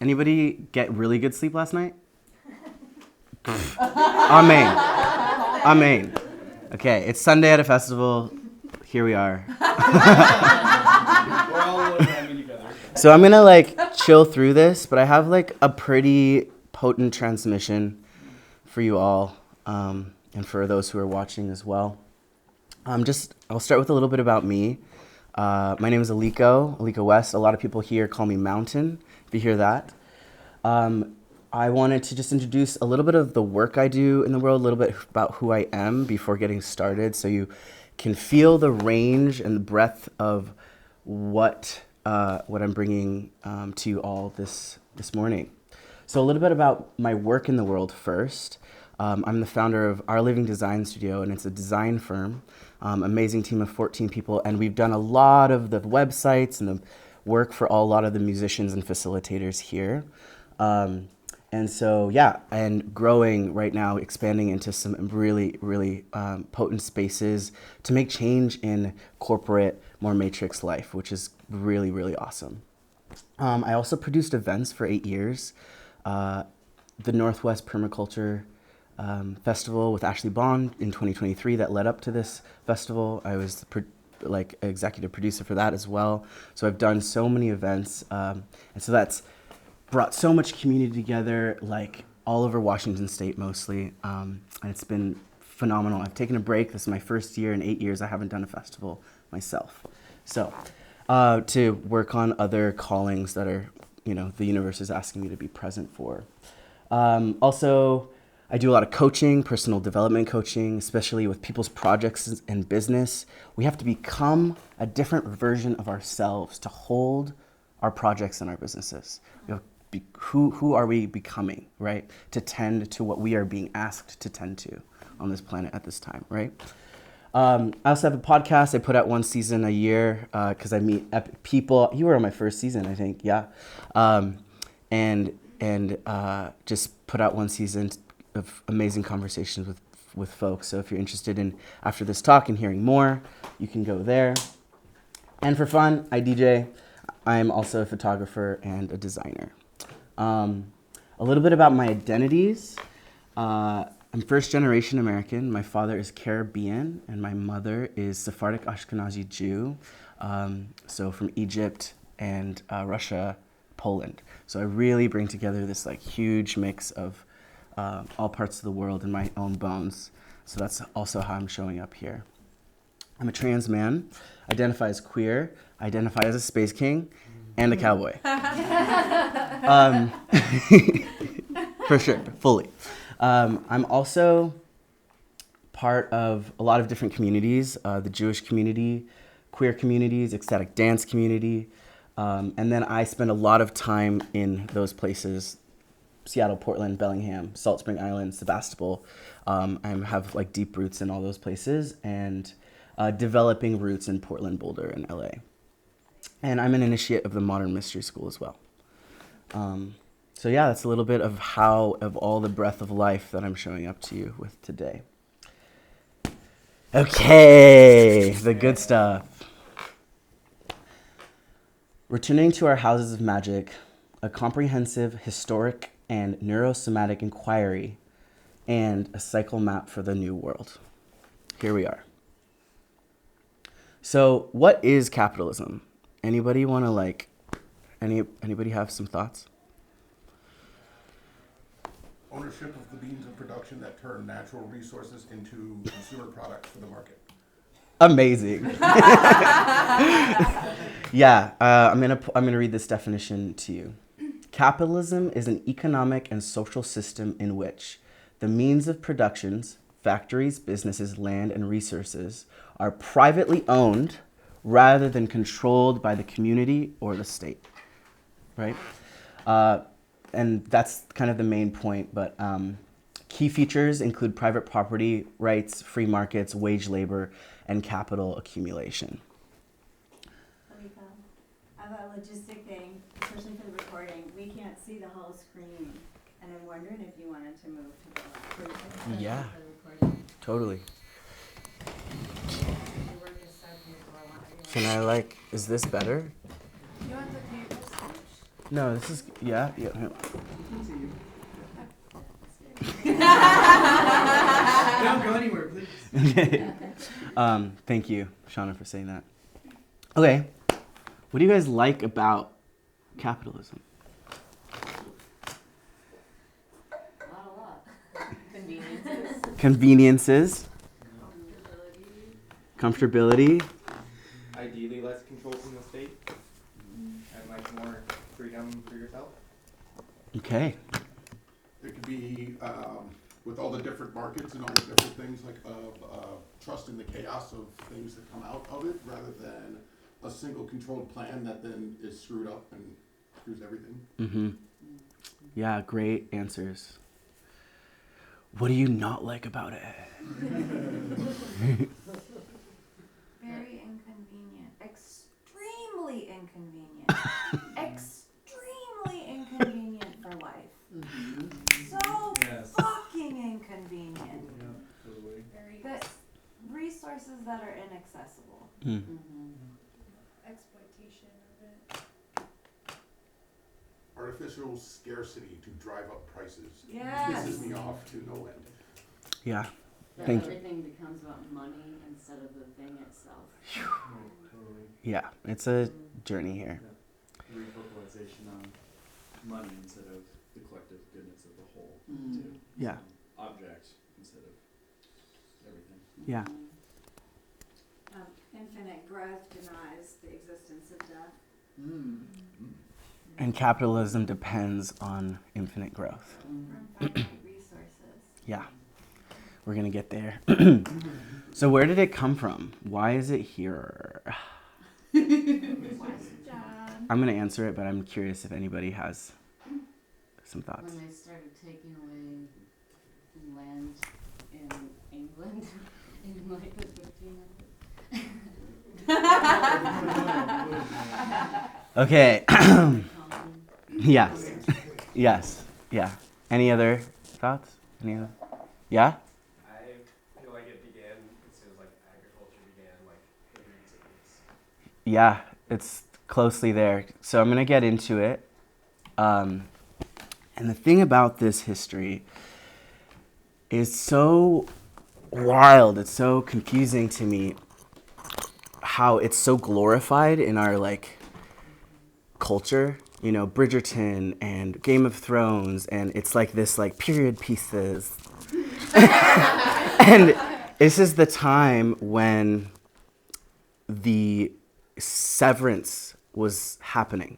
Anybody get really good sleep last night? Amen. Amen. Okay, it's Sunday at a festival. Here we are. We're all coming together. So I'm gonna chill through this, but I have a pretty potent transmission for you all, and for those who are watching as well. I'll start with a little bit about me. My name is Aliko Weste. A lot of people here call me Mountain, if you hear that. I wanted to just introduce a little bit of the work I do in the world, a little bit about who I am before getting started, so you can feel the range and the breadth of what I'm bringing to you all this morning. So a little bit about my work in the world first. I'm the founder of Our Living Design Studio, and it's a design firm, amazing team of 14 people, and we've done a lot of the websites and the work for a lot of the musicians and facilitators here. And growing right now, expanding into some really, really potent spaces to make change in corporate, more matrix life, which is really, really awesome. I also produced events for 8 years. The Northwest Permaculture Festival with Ashley Bond in 2023 that led up to this festival. I was executive producer for that as well. So I've done so many events, and so that's brought so much community together, all over Washington State mostly, and it's been phenomenal. I've taken a break. This is my first year in 8 years I haven't done a festival myself. So to work on other callings that are, the universe is asking me to be present for. Also, I do a lot of coaching, personal development coaching, especially with people's projects and business. We have to become a different version of ourselves to hold our projects and our businesses. Who are we becoming, right? To tend to what we are being asked to tend to on this planet at this time, right? I also have a podcast. I put out one season a year because I meet epic people. You were on my first season, I think, yeah. And just put out one season of amazing conversations with folks. So if you're interested in, after this talk and hearing more, you can go there. And for fun, I DJ. I'm also a photographer and a designer. A little bit about my identities. I'm first generation American. My father is Caribbean and my mother is Sephardic Ashkenazi Jew. So from Egypt and Russia, Poland. So I really bring together this huge mix of all parts of the world in my own bones. So that's also how I'm showing up here. I'm a trans man, identify as queer, identify as a space king, and a cowboy. For sure, fully. I'm also part of a lot of different communities, the Jewish community, queer communities, ecstatic dance community, and then I spend a lot of time in those places, Seattle, Portland, Bellingham, Salt Spring Island, Sebastopol. I have deep roots in all those places and developing roots in Portland, Boulder, and LA. And I'm an initiate of the Modern Mystery School as well. So yeah, that's a little bit of all the breath of life that I'm showing up to you with today. Okay, the good stuff. Returning to our houses of magic, a comprehensive historic and neurosomatic inquiry, and a cycle map for the new world. Here we are. So what is capitalism? Anybody want to anybody have some thoughts? Ownership of the means of production that turn natural resources into consumer products for the market. Amazing. Yeah, I'm gonna read this definition to you. Capitalism is an economic and social system in which the means of productions, factories, businesses, land, and resources are privately owned rather than controlled by the community or the state, right? And that's kind of the main point, but key features include private property rights, free markets, wage labor, and capital accumulation. I have a logistic thing, especially for the recording. We can't see the whole screen, and I'm wondering if you wanted to move to the left. Yeah, For the recording. totally. Your work is so beautiful. I want everyone. Can I is this better? You want the paper switch? No, this is, yeah. Don't go anywhere, please. Thank you, Shauna, for saying that. Okay, what do you guys like about capitalism? Not a lot. Conveniences. Conveniences, comfortability. Ideally, less control from the state and like more freedom for yourself. Okay. It could be, with all the different markets and all the different things, like, trusting the chaos of things that come out of it, rather than a single controlled plan that then is screwed up and screws everything. Mm-hmm. Yeah, great answers. What do you not like about it? Very inconvenient. Extremely inconvenient. Extremely inconvenient for life. So Yes. fucking inconvenient. Yeah, totally. The resources that are inaccessible. Mm. Exploitation of it. Artificial scarcity to drive up prices. Yes. Pisses me off to no end. Yeah. That Thank you. everything becomes about money instead of the thing itself. Totally. Yeah, it's a journey here. Refocalization on money instead of the collective goodness of the whole, Mm. too. Yeah. Object instead of everything. Yeah. Infinite growth denies the existence of death. And capitalism depends on infinite growth. From finite resources. Yeah. We're going to get there. So where did it come from? Why is it here? Question. I'm going to answer it, but I'm curious if anybody has some thoughts. When they started taking away land in England in like the 1500s. Okay. Yes. Yes. Yeah. Any other thoughts? Any other? Yeah? I feel like it began as soon as like agriculture began, like hundreds of years. Yeah, it's closely there. So I'm going to get into it. And the thing about this history is so wild. It's so confusing to me how it's so glorified in our like culture. You know, Bridgerton and Game of Thrones, and it's like this like period pieces. And this is the time when the severance was happening,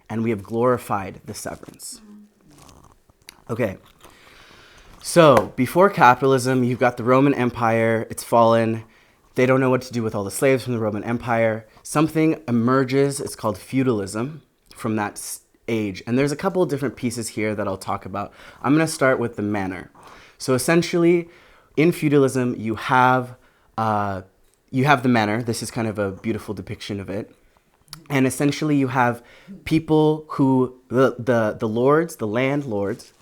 and we have glorified the severance. Okay. So, before capitalism, you've got the Roman Empire, it's fallen. They don't know what to do with all the slaves from the Roman Empire. Something emerges, it's called feudalism, from that age. And there's a couple of different pieces here that I'll talk about. I'm going to start with the manor. So essentially, in feudalism, you have the manor. This is kind of a beautiful depiction of it. And essentially, you have people who, the lords, the landlords,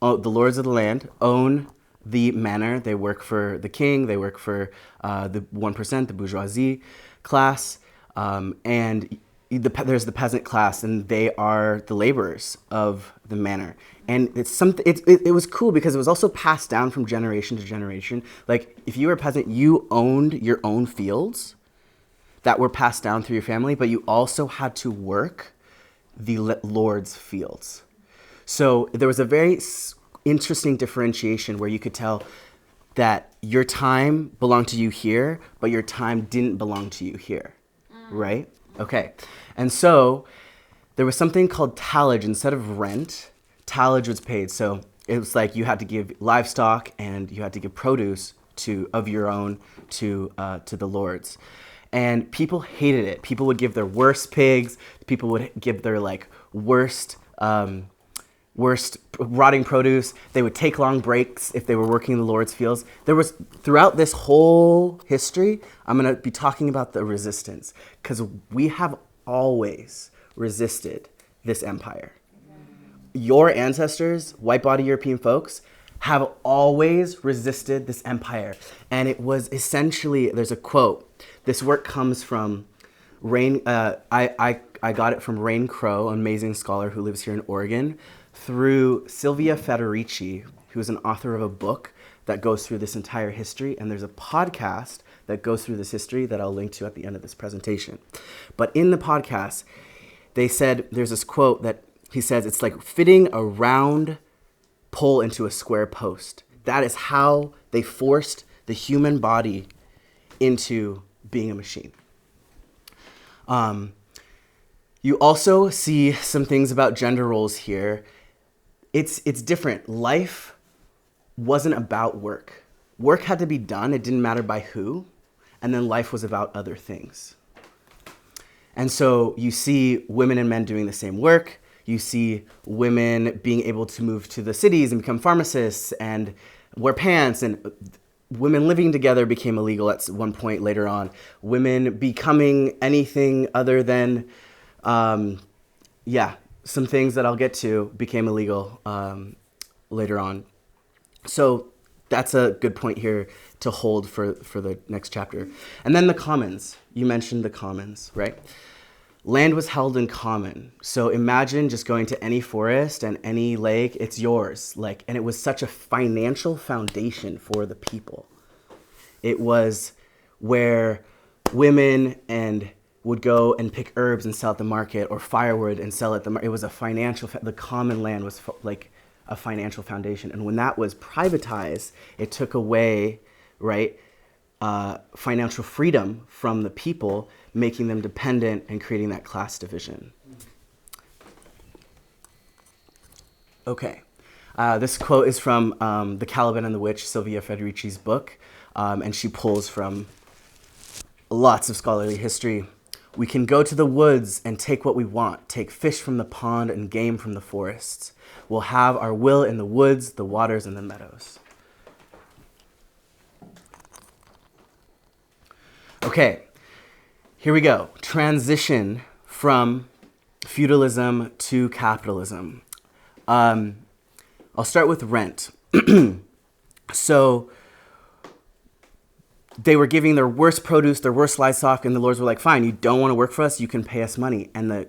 the lords of the land own the manor. They work for the king. They work for the 1%, the bourgeoisie class. And there's the peasant class, and they are the laborers of the manor. And it's something. It was cool because it was also passed down from generation to generation. Like if you were a peasant, you owned your own fields that were passed down through your family, but you also had to work the lord's fields. So there was a very interesting differentiation where you could tell that your time belonged to you here, but your time didn't belong to you here, right? Okay, and so there was something called tallage. Instead of rent, tallage was paid. So it was like you had to give livestock and you had to give produce of your own to the lords. And people hated it. People would give their worst pigs. People would give their like worst rotting produce. They would take long breaks if they were working in the Lord's fields. There was, throughout this whole history, I'm going to be talking about the resistance, because we have always resisted this empire. Your ancestors, white body European folks, have always resisted this empire. And it was essentially, there's a quote. This work comes from I got it from Rain Crow, an amazing scholar who lives here in Oregon, through Silvia Federici, who is an author of a book that goes through this entire history. And there's a podcast that goes through this history that I'll link to at the end of this presentation. But in the podcast, they said, there's this quote that he says, it's like fitting a round pole into a square post. That is how they forced the human body into being a machine. You also see some things about gender roles here. It's different. Life wasn't about work. Work had to be done. It didn't matter by who. And then life was about other things. And so you see women and men doing the same work. You see women being able to move to the cities and become pharmacists and wear pants, and women living together became illegal at one point later on. Women becoming anything other than, some things that I'll get to became illegal later on. So that's a good point here to hold for the next chapter. And then the commons. You mentioned the commons, right? Land was held in common. So imagine just going to any forest and any lake, it's yours. And it was such a financial foundation for the people. It was where women would go and pick herbs and sell at the market, or firewood and sell at the market. It was the common land was like a financial foundation. And when that was privatized, it took away, financial freedom from the people, making them dependent and creating that class division. Okay. This quote is from The Caliban and the Witch, Silvia Federici's book, and she pulls from lots of scholarly history. We can go to the woods and take what we want, take fish from the pond and game from the forests. We'll have our will in the woods, the waters, and the meadows. Okay, here we go. Transition from feudalism to capitalism. I'll start with rent. So they were giving their worst produce, their worst livestock, and the lords were like, fine, you don't want to work for us, you can pay us money. And the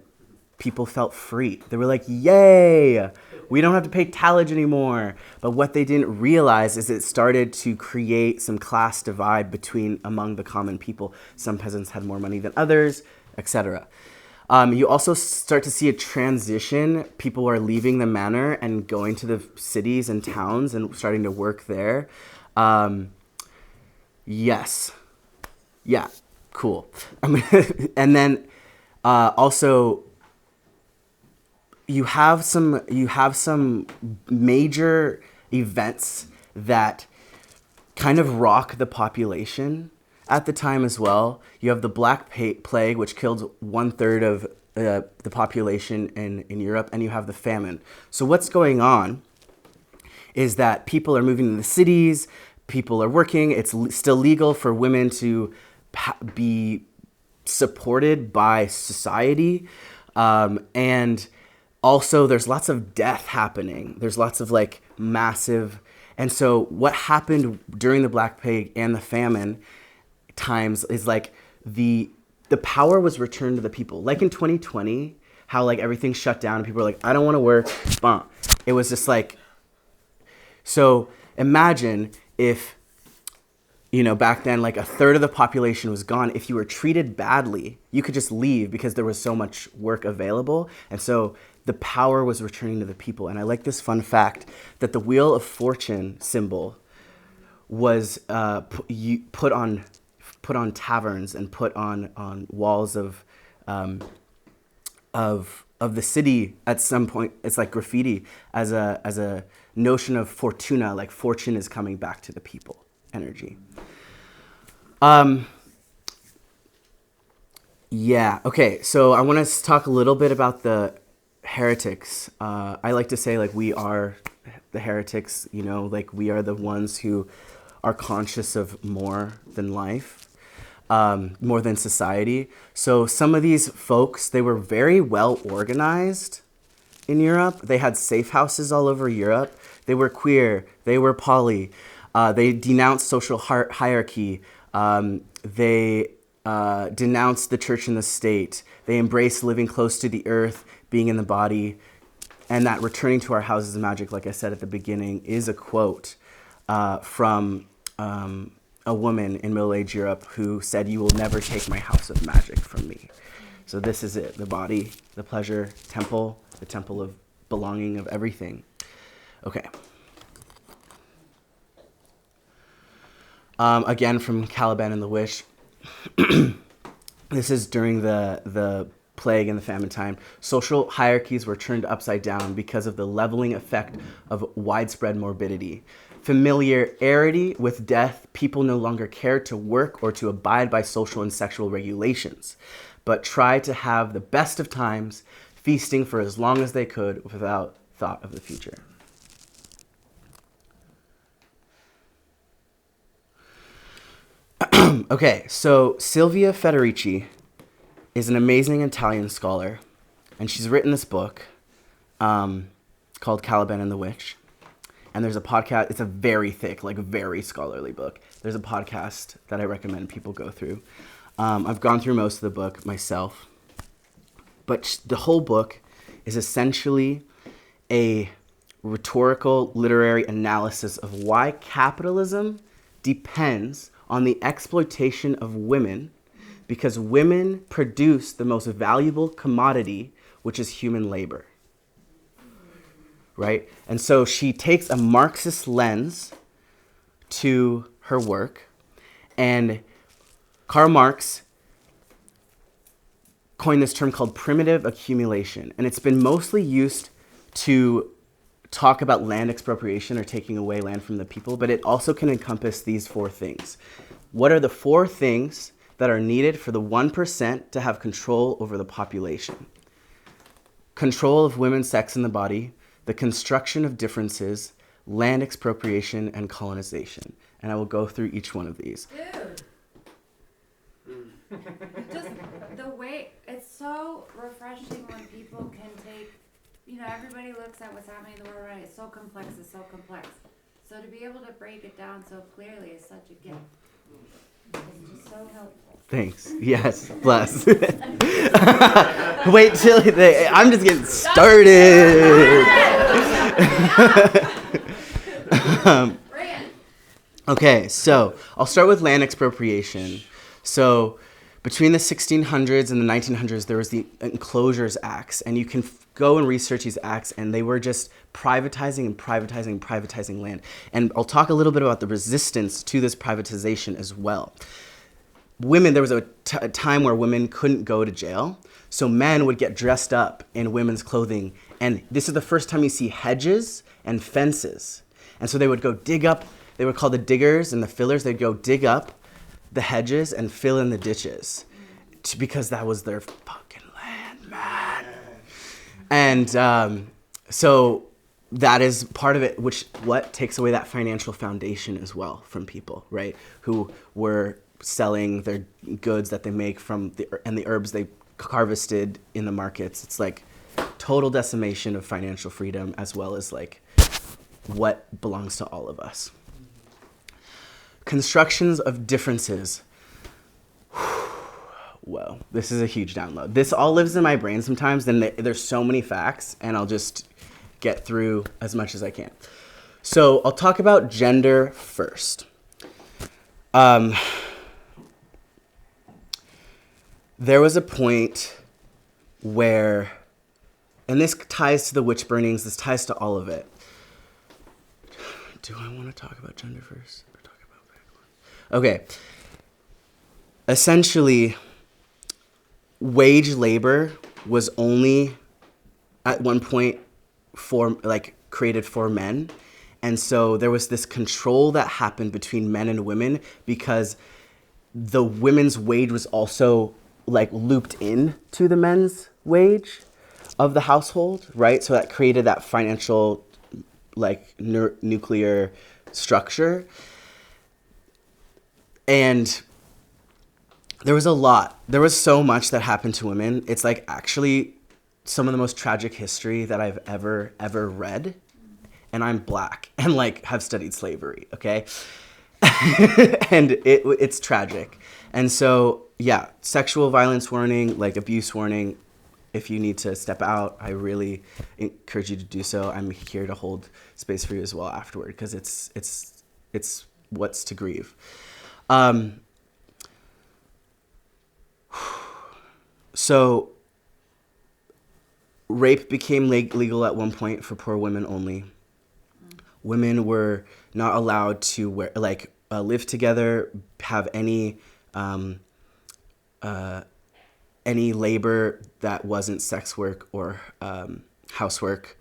people felt free. They were like, yay, we don't have to pay tallage anymore. But what they didn't realize is it started to create some class divide among the common people. Some peasants had more money than others, etc. You also start to see a transition. People are leaving the manor and going to the cities and towns and starting to work there. Yes. Yeah, cool. And then also you have some major events that kind of rock the population at the time as well. You have the Black Plague, which killed 1/3 of the population in Europe, and you have the famine. So what's going on is that people are moving to the cities, people are working, it's still legal for women to be supported by society, and also there's lots of death happening. There's lots of massive, and so what happened during the Black Plague and the famine times is the power was returned to the people. Like in 2020, how everything shut down and people were like, I don't want to work. Bah. It was just so imagine if, back then, 1/3 of the population was gone. If you were treated badly, you could just leave because there was so much work available. And so the power was returning to the people. And I like this fun fact that the Wheel of Fortune symbol was put on taverns and put on walls of the city at some point. It's like graffiti as a notion of fortuna, like fortune is coming back to the people energy. Okay, so I want to talk a little bit about the heretics. I like to say we are the heretics, we are the ones who are conscious of more than life, more than society. So some of these folks, they were very well organized in Europe. They had safe houses all over Europe. They were queer. They were poly. They denounced social hierarchy. They denounce the church and the state. They embrace living close to the earth, being in the body, and that returning to our houses of magic, like I said at the beginning, is a quote from a woman in Middle-Age Europe who said, "You will never take my house of magic from me." So this is it, the body, the pleasure temple, the temple of belonging of everything. Okay. Again, from Caliban and the Witch. This is during the plague and the famine time. Social hierarchies were turned upside down because of the leveling effect of widespread morbidity. Familiarity with death, people no longer cared to work or to abide by social and sexual regulations, but tried to have the best of times, feasting for as long as they could without thought of the future. Okay, so Silvia Federici is an amazing Italian scholar, and she's written this book called Caliban and the Witch. And there's a podcast, it's a very thick, like very scholarly book. There's a podcast that I recommend people go through. I've gone through most of the book myself, but the whole book is essentially a rhetorical literary analysis of why capitalism depends on the exploitation of women, because women produce the most valuable commodity, which is human labor, right? And so she takes a Marxist lens to her work, and Karl Marx coined this term called primitive accumulation, and it's been mostly used to talk about land expropriation or taking away land from the people, but it also can encompass these four things. What are the four things that are needed for the 1% to have control over the population? Control of women's sex in the body, the construction of differences, land expropriation, and colonization. And I will go through each one of these. Dude. Just the way, it's so refreshing when people can take, everybody looks at what's happening in the world around. It's so complex. So to be able to break it down so clearly is such a gift. It's just so helpful. Thanks. Yes. Bless. Wait till I'm just getting started. Okay, so I'll start with land expropriation. So between the 1600s and the 1900s, there was the Enclosures Acts, and you can go and research these acts, and they were just privatizing land. And I'll talk a little bit about the resistance to this privatization as well. There was a time where women couldn't go to jail, so men would get dressed up in women's clothing, and this is the first time you see hedges and fences. And so they would go dig up, they were called the diggers and the fillers, they'd go dig up the hedges and fill in the ditches because that was their fucking land, man. And so that is part of it, what takes away that financial foundation as well from people, right? Who were selling their goods that they make from the herbs they harvested in the markets. It's like total decimation of financial freedom as well as like what belongs to all of us. Constructions of differences. Whoa, this is a huge download. This all lives in my brain sometimes, and there's so many facts, and I'll just get through as much as I can. So I'll talk about gender first. There was a point where, and this ties to the witch burnings, this ties to all of it. Do I want to talk about gender first or talk about backwards? Okay. Essentially, wage labor was only at one point created for men. And so there was this control that happened between men and women because the women's wage was also looped in to the men's wage of the household, right? So that created that financial nuclear structure. And there was so much that happened to women. It's actually some of the most tragic history that I've ever read. And I'm black and have studied slavery, okay? And it's tragic. And so yeah, sexual violence warning, like abuse warning. If you need to step out, I really encourage you to do so. I'm here to hold space for you as well afterward, because it's what's to grieve. So rape became legal at one point for poor women only. Women were not allowed to live together, have any labor that wasn't sex work or housework,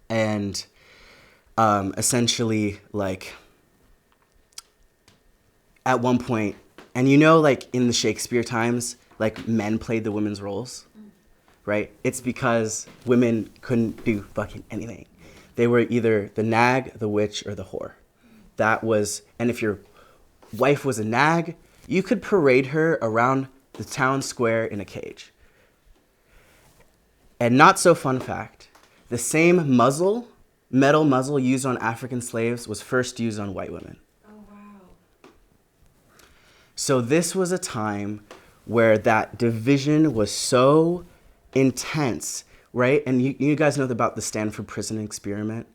and essentially, like, at one point, and like in the Shakespeare times, like, men played the women's roles, right? It's because women couldn't do fucking anything. They were either the nag, the witch, or the whore. That was, and if your wife was a nag, you could parade her around the town square in a cage. And not so fun fact, the same metal muzzle used on African slaves was first used on white women. Oh, wow. So this was a time where that division was so intense, right? And you guys know about the Stanford prison experiment?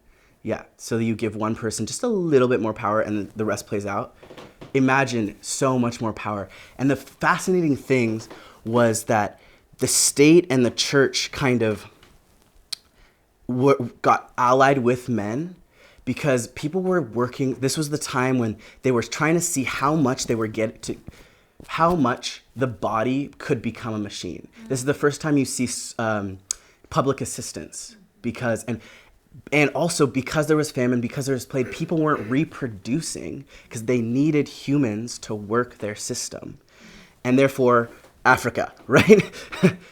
Yeah, so you give one person just a little bit more power and the rest plays out. Imagine so much more power. And the fascinating thing was that the state and the church kind of got allied with men, because people were working. This was the time when they were trying to see how much how much the body could become a machine. This is the first time you see public assistance, and also because there was famine, because there was plague, people weren't reproducing because they needed humans to work their system. And therefore, Africa, right?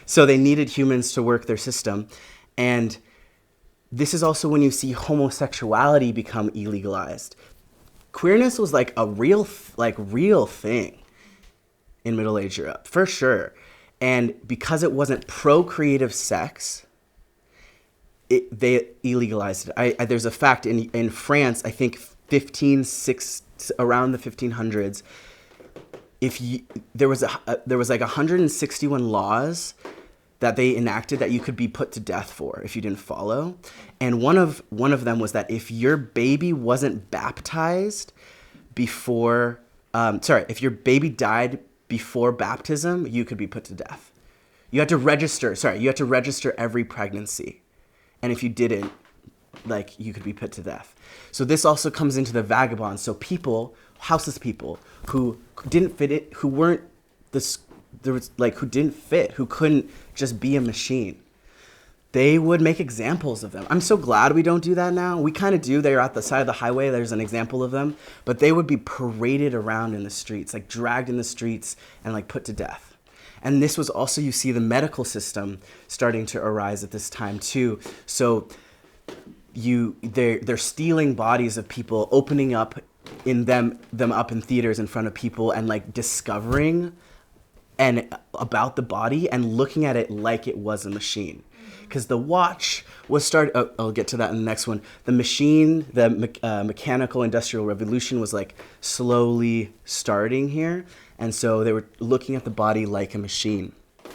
So they needed humans to work their system. And this is also when you see homosexuality become illegalized. Queerness was like a real thing in Middle Age Europe, for sure. And because it wasn't procreative sex, they illegalized it. There's a fact in France, I think around the 1500s, there was like 161 laws that they enacted that you could be put to death for if you didn't follow. And one of them was that if your baby wasn't baptized before, if your baby died before baptism, you could be put to death. You had to register every pregnancy. And if you didn't, like, you could be put to death. So this also comes into the vagabonds. So houseless people who didn't fit it, who didn't fit, who couldn't just be a machine. They would make examples of them. I'm so glad we don't do that now. We kind of do. They're at the side of the highway. There's an example of them. But they would be paraded around in the streets, like dragged in the streets and like put to death. And this was also, you see the medical system starting to arise at this time too. So they're stealing bodies of people, opening up them up in theaters in front of people, and like discovering about the body and looking at it like it was a machine. Because the watch was I'll get to that in the next one. The machine, the mechanical industrial revolution was like slowly starting here. And so they were looking at the body like a machine.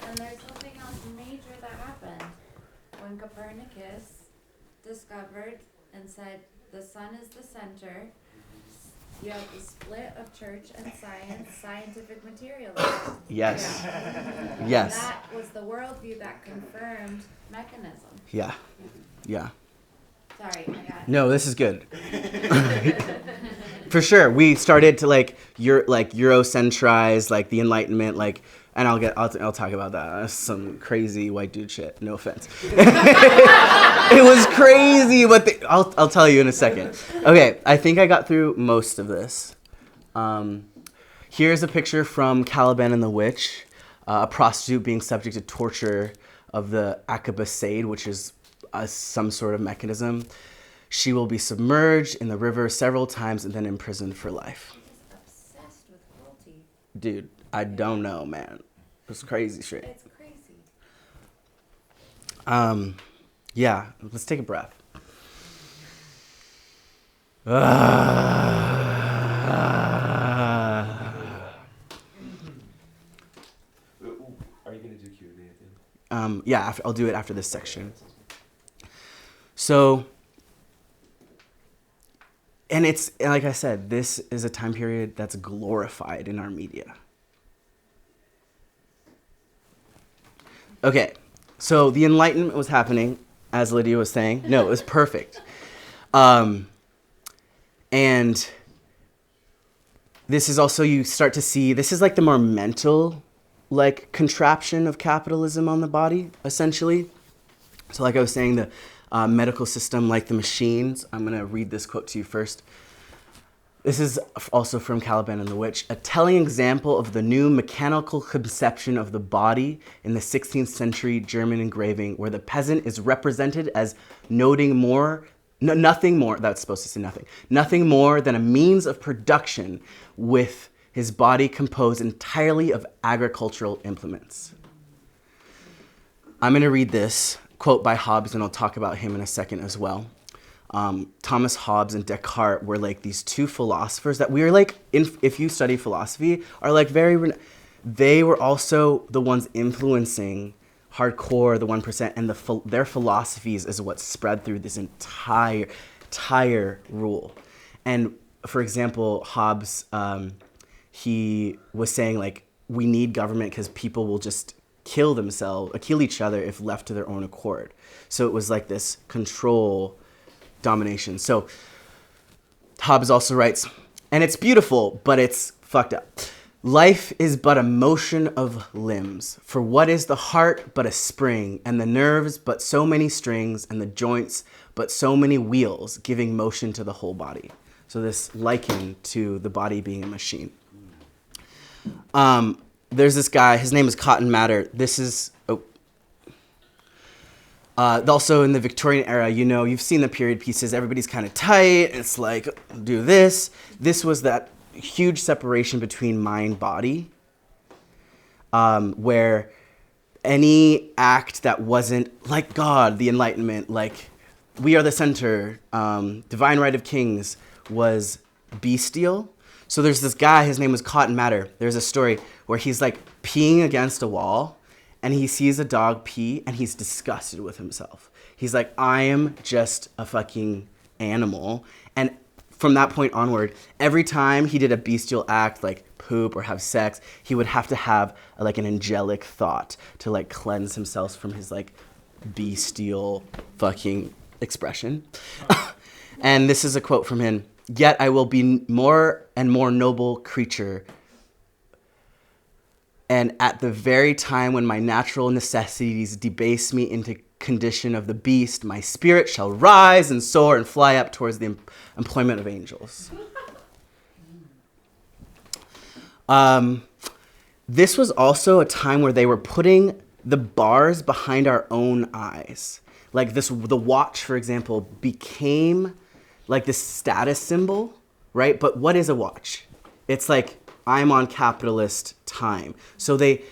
And there's something else major that happened when Copernicus discovered and said the sun is the center. You have the split of church and science, scientific materialism. Yes. Yeah. Yes. That was the worldview that confirmed mechanism. Yeah. Yeah. Sorry, I got No, this is good. For sure. We started to Eurocentrize, like the Enlightenment, like, and I'll talk about that. That's some crazy white dude shit. No offense. It was crazy, but I'll tell you in a second. Okay, I think I got through most of this. Here's a picture from Caliban and the Witch, a prostitute being subject to torture of the Akabasade, which is some sort of mechanism. She will be submerged in the river several times and then imprisoned for life. She's obsessed with cruelty. Dude, I don't know, man. It's crazy shit. It's crazy. Yeah, let's take a breath. I'll do it after this section. So, and it's, like I said, this is a time period that's glorified in our media. Okay, so the Enlightenment was happening, as Lydia was saying. No, it was perfect. And this is also, you start to see, this is like the more mental, like, contraption of capitalism on the body, essentially. So like I was saying, the medical system, like the machines. I'm going to read this quote to you first. This is also from Caliban and the Witch. A telling example of the new mechanical conception of the body in the 16th century German engraving, where the peasant is represented as nothing more, that's supposed to say nothing more than a means of production with his body composed entirely of agricultural implements. I'm going to read this quote by Hobbes, and I'll talk about him in a second as well. Thomas Hobbes and Descartes were like these two philosophers that we are like, if you study philosophy, are like they were also the ones influencing hardcore, the 1%, and their philosophies is what spread through this entire rule. And for example, Hobbes, he was saying like, we need government because people will just kill each other if left to their own accord. So it was like this control, domination. So Hobbes also writes, and it's beautiful, but it's fucked up. Life is but a motion of limbs. For what is the heart but a spring, and the nerves but so many strings, and the joints but so many wheels, giving motion to the whole body. So this liken to the body being a machine. There's this guy, his name is Cotton Mather. This is, also in the Victorian era, you've seen the period pieces, everybody's kind of tight, it's like, do this. This was that huge separation between mind, body, where any act that wasn't like God, the Enlightenment, like we are the center, divine right of kings, was bestial. So there's this guy, his name was Cotton Mather. There's a story where he's like peeing against a wall and he sees a dog pee and he's disgusted with himself. He's like, I am just a fucking animal. And from that point onward, every time he did a bestial act like poop or have sex, he would have to have like an angelic thought to like cleanse himself from his like bestial fucking expression. And this is a quote from him. Yet I will be more and more noble creature. And at the very time when my natural necessities debase me into condition of the beast, my spirit shall rise and soar and fly up towards the employment of angels. This was also a time where they were putting the bars behind our own eyes. Like the watch, for example, became like this status symbol, right? But what is a watch? It's like, I'm on capitalist time. So it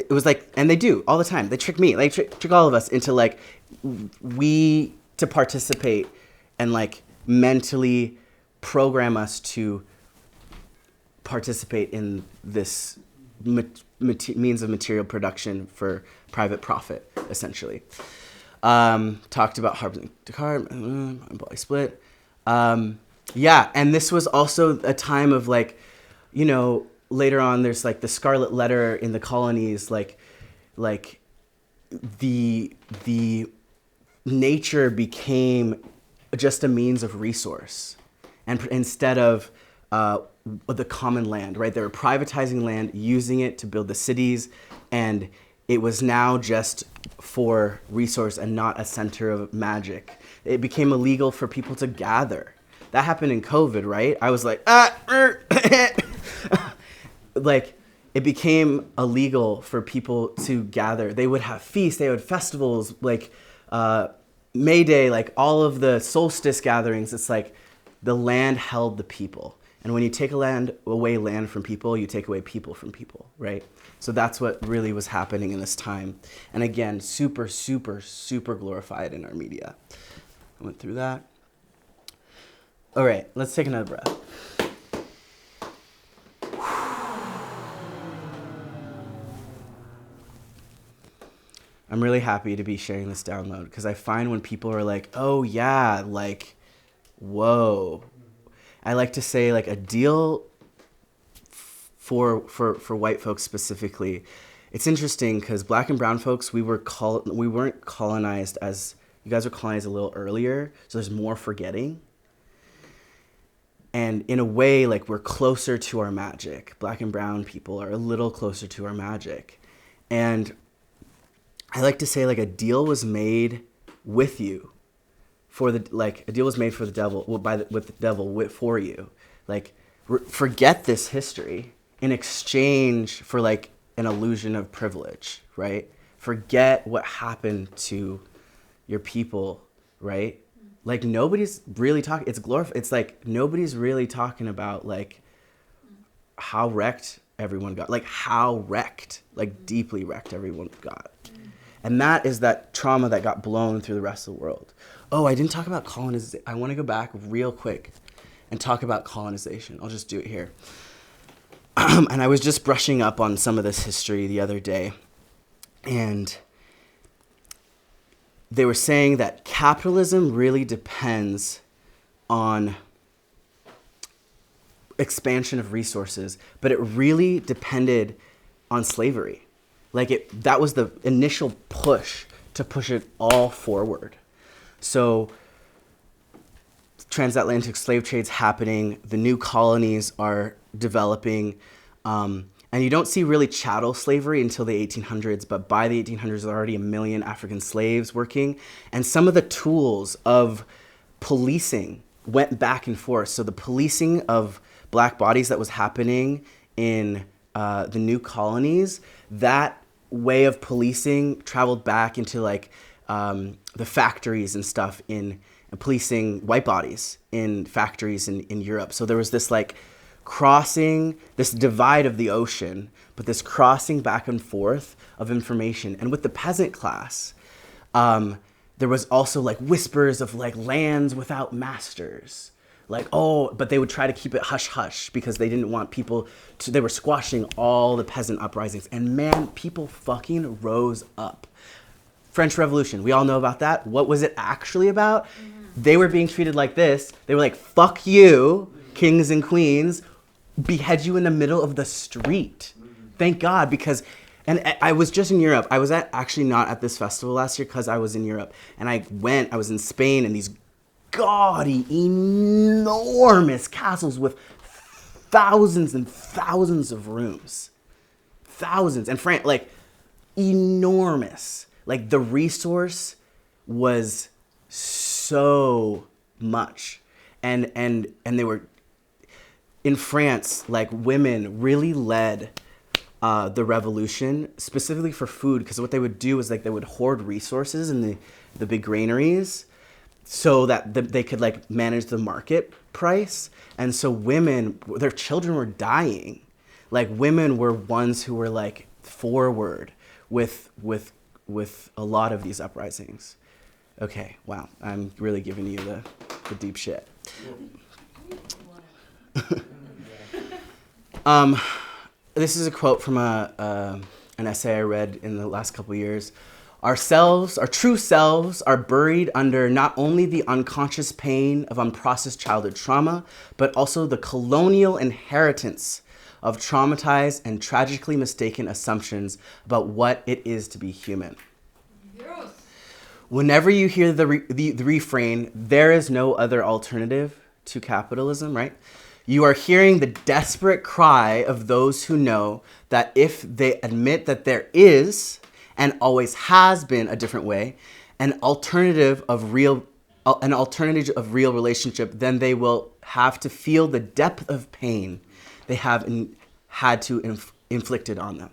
was like, and they do all the time. They trick me, they trick all of us into like, to participate and like mentally program us to participate in this means of material production for private profit, essentially. Talked about Hobbes and Descartes, body split. And this was also a time of like, later on there's like the Scarlet Letter in the colonies, like the nature became just a means of resource, and instead of the common land, right? They were privatizing land, using it to build the cities, and it was now just for resource and not a center of magic. It became illegal for people to gather. That happened in COVID, right? I was like, like, it became illegal for people to gather. They would have feasts, they would have festivals, like May Day, like all of the solstice gatherings. It's like the land held the people. And when you take away land from people, you take away people from people, right? So that's what really was happening in this time. And again, super, super, super glorified in our media. I went through that. All right, let's take another breath. I'm really happy to be sharing this download because I find when people are like, oh yeah, like, whoa. I like to say like a deal for white folks specifically. It's interesting because black and brown folks, we weren't colonized as, you guys were colonized a little earlier, so there's more forgetting. And in a way, like we're closer to our magic. Black and brown people are a little closer to our magic. And I like to say like a deal was made with you for the, like a deal was made for the devil, with the devil for you. Like forget this history in exchange for like an illusion of privilege, right? Forget what happened to your people, right? Like nobody's really talking, it's like nobody's really talking about like how wrecked everyone got, like how wrecked, like deeply wrecked everyone got. And that is that trauma that got blown through the rest of the world. Oh, I didn't talk about colonization. I want to go back real quick and talk about colonization. I'll just do it here. And I was just brushing up on some of this history the other day. And they were saying that capitalism really depends on expansion of resources, but it really depended on slavery. Like that was the initial push to push it all forward. So transatlantic slave trade's happening, the new colonies are developing, and you don't see really chattel slavery until the 1800s, but by the 1800s, there's already 1 million African slaves working, and some of the tools of policing went back and forth. So the policing of black bodies that was happening in the new colonies, that way of policing traveled back into like the factories and stuff in policing white bodies in factories in Europe. So there was this like crossing, this divide of the ocean, but this crossing back and forth of information. And with the peasant class, there was also like whispers of like lands without masters. Like, oh, but they would try to keep it hush hush because they didn't want people to, they were squashing all the peasant uprisings. And man, people fucking rose up. French Revolution, we all know about that. What was it actually about? They were being treated like this. They were like, fuck you, kings and queens, behead you in the middle of the street. Thank God, because, and I was just in Europe. I was actually not at this festival last year because I was in Europe. And I was in Spain, and these gaudy, enormous castles with thousands and thousands of rooms. Thousands. And France, like, enormous. Like, the resource was so much. And they were, in France, like, women really led the revolution, specifically for food, because what they would do is, like, they would hoard resources in the big granaries, so that they could like manage the market price. And so women, their children were dying. Like women were ones who were like forward with a lot of these uprisings. Okay, wow, I'm really giving you the deep shit. This is a quote from an essay I read in the last couple years. Our true selves are buried under not only the unconscious pain of unprocessed childhood trauma, but also the colonial inheritance of traumatized and tragically mistaken assumptions about what it is to be human. Yes. Whenever you hear the refrain, there is no other alternative to capitalism, right? You are hearing the desperate cry of those who know that if they admit that there is and always has been a different way, an alternative of real relationship, then they will have to feel the depth of pain they have had to inflicted on them.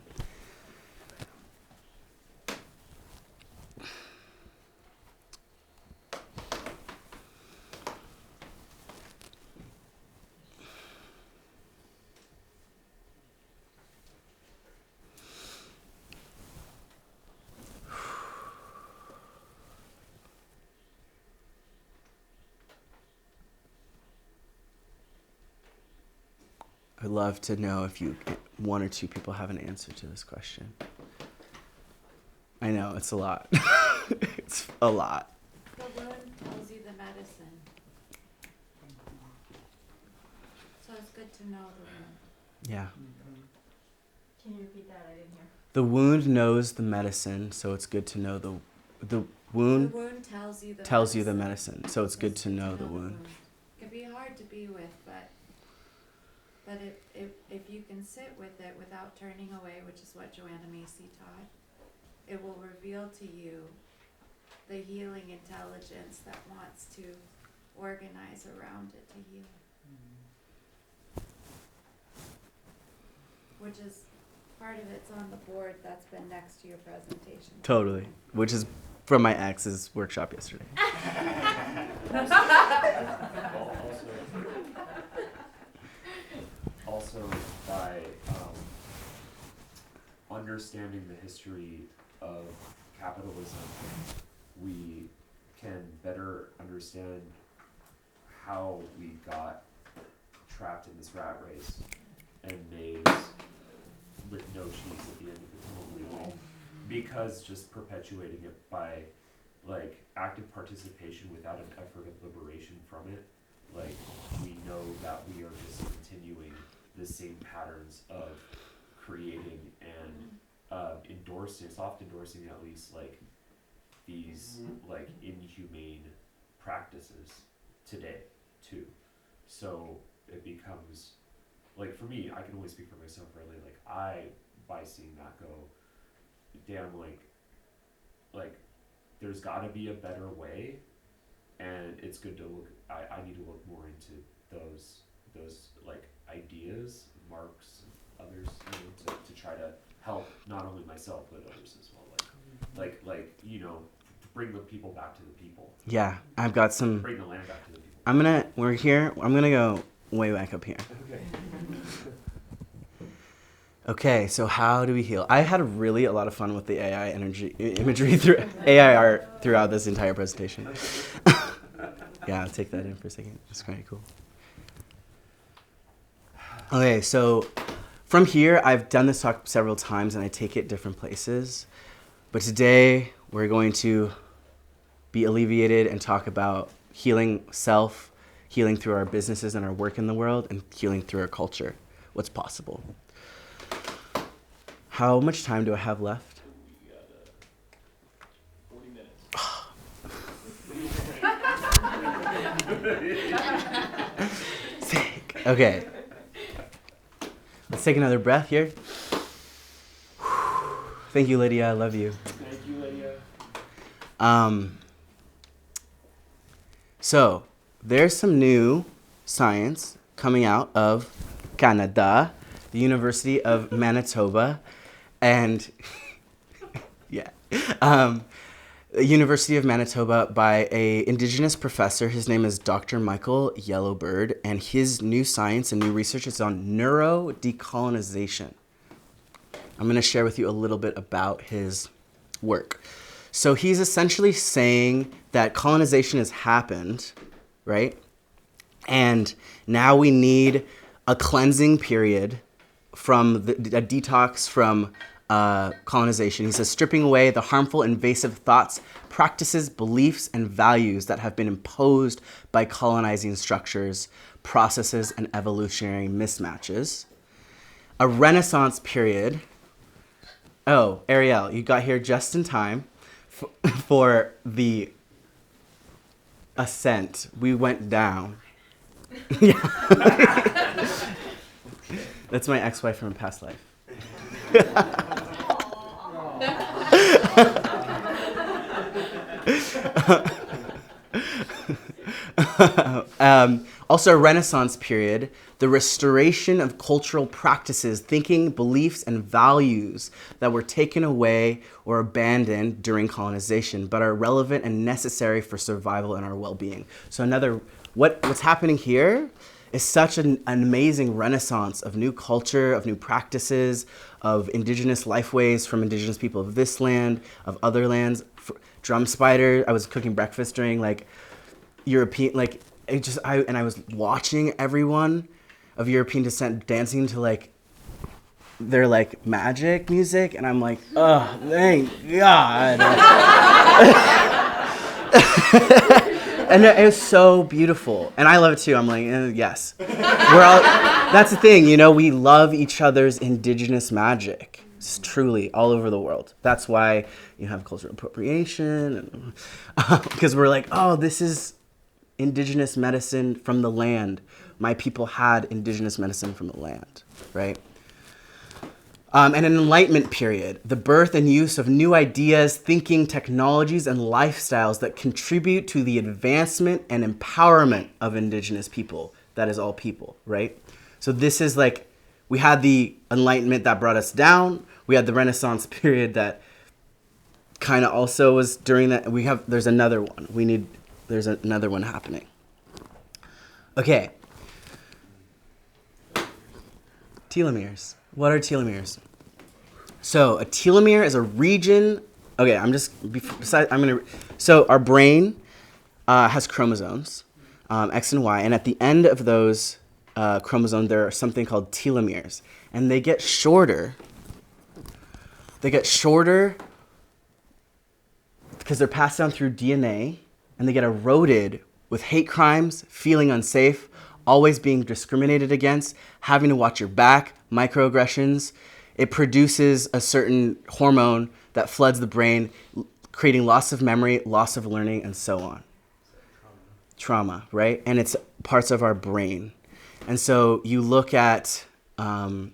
I'd love to know if one or two people have an answer to this question. I know, it's a lot. It's a lot. The wound tells you the medicine. So it's good to know the wound. Yeah. Can you repeat that? I didn't hear. The wound knows the medicine, so it's good to know the wound The wound tells you the tells you the medicine. medicine, so it's good to know the wound. It can be hard to be with, but if you can sit with it without turning away, which is what Joanna Macy taught, it will reveal to you the healing intelligence that wants to organize around it to heal. Which is, part of it's on the board that's been next to your presentation. Totally. Which is from my ex's workshop yesterday. Also by understanding the history of capitalism, we can better understand how we got trapped in this rat race and maize with no cheese at the end of the wheel, because just perpetuating it by like active participation without an effort of liberation from it, like we know that we are just continuing the same patterns of creating and endorsing, soft endorsing at least, like these like inhumane practices today too. So it becomes like, for me, I can only speak for myself really, like I, by seeing that, go, damn, like there's gotta be a better way, and it's good to look, I need to look more into those like ideas, Marx and others, you know, to try to help not only myself but others as well, like you know, bring the people back to the people. Yeah, I've got some. Bring the land back to the people. We're here. I'm gonna go way back up here. Okay. Okay, so how do we heal? I had really a lot of fun with the AI imagery through AI art throughout this entire presentation. Yeah, I'll take that in for a second. It's quite cool. Okay, so from here, I've done this talk several times and I take it different places. But today, we're going to be alleviated and talk about healing self, healing through our businesses and our work in the world, and healing through our culture. What's possible. How much time do I have left? We got 40 minutes. Sick. Okay. Let's take another breath here. Thank you, Lydia. I love you. Thank you, Lydia. So there's some new science coming out of Canada, the University of Manitoba, and yeah, the University of Manitoba by a indigenous professor. His name is Dr. Michael Yellowbird, and his new science and new research is on neurodecolonization. I'm going to share with you a little bit about his work. So he's essentially saying that colonization has happened, right? And now we need a cleansing period from a detox from colonization. He says, stripping away the harmful, invasive thoughts, practices, beliefs, and values that have been imposed by colonizing structures, processes, and evolutionary mismatches. A renaissance period. Oh, Ariel, you got here just in time for the ascent. We went down. Yeah. That's my ex-wife from a past life. Also, a Renaissance period, the restoration of cultural practices, thinking, beliefs, and values that were taken away or abandoned during colonization, but are relevant and necessary for survival and our well-being. So what's happening here is such an amazing renaissance of new culture, of new practices, of indigenous lifeways from indigenous people of this land, of other lands. Drum spider, I was cooking breakfast during European, I was watching everyone of European descent dancing to they're like magic music, and I'm like, oh, thank God. And it was so beautiful, and I love it too. I'm like, yes. That's the thing, we love each other's indigenous magic. It's truly all over the world. That's why you have cultural appropriation, because we're like, oh, this is indigenous medicine from the land. My people had indigenous medicine from the land, right? And an enlightenment period, the birth and use of new ideas, thinking, technologies, and lifestyles that contribute to the advancement and empowerment of indigenous people. That is all people, right? So this is like, we had the enlightenment that brought us down. We had the Renaissance period that kind of also was during that. There's another one. There's another one happening. Okay. Telomeres. What are telomeres? So a telomere is a region. Okay, so our brain has chromosomes, X and Y, and at the end of those chromosomes, there are something called telomeres, and they get shorter. They get shorter because they're passed down through DNA, and they get eroded with hate crimes, feeling unsafe, always being discriminated against, having to watch your back, microaggressions. It produces a certain hormone that floods the brain, creating loss of memory, loss of learning, and so on. Trauma, right? And it's parts of our brain. And so you look at the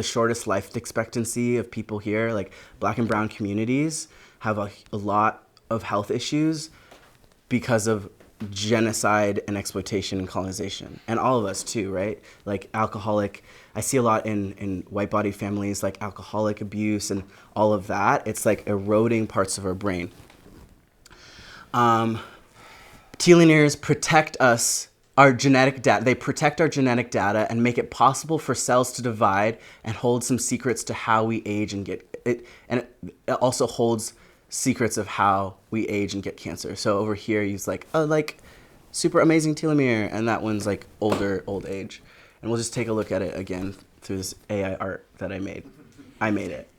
shortest life expectancy of people here, like Black and brown communities have a lot of health issues because of genocide and exploitation and colonization. And all of us too, right? Like I see a lot in white-bodied families, like alcoholic abuse and all of that. It's like eroding parts of our brain. Telomeres protect us, our genetic data. They protect our genetic data and make it possible for cells to divide and hold some secrets to how we age and get it. And it also holds secrets of how we age and get cancer. So over here, he's like, oh, like super amazing telomere, and that one's like old age. And we'll just take a look at it again through this AI art that I made. I made it.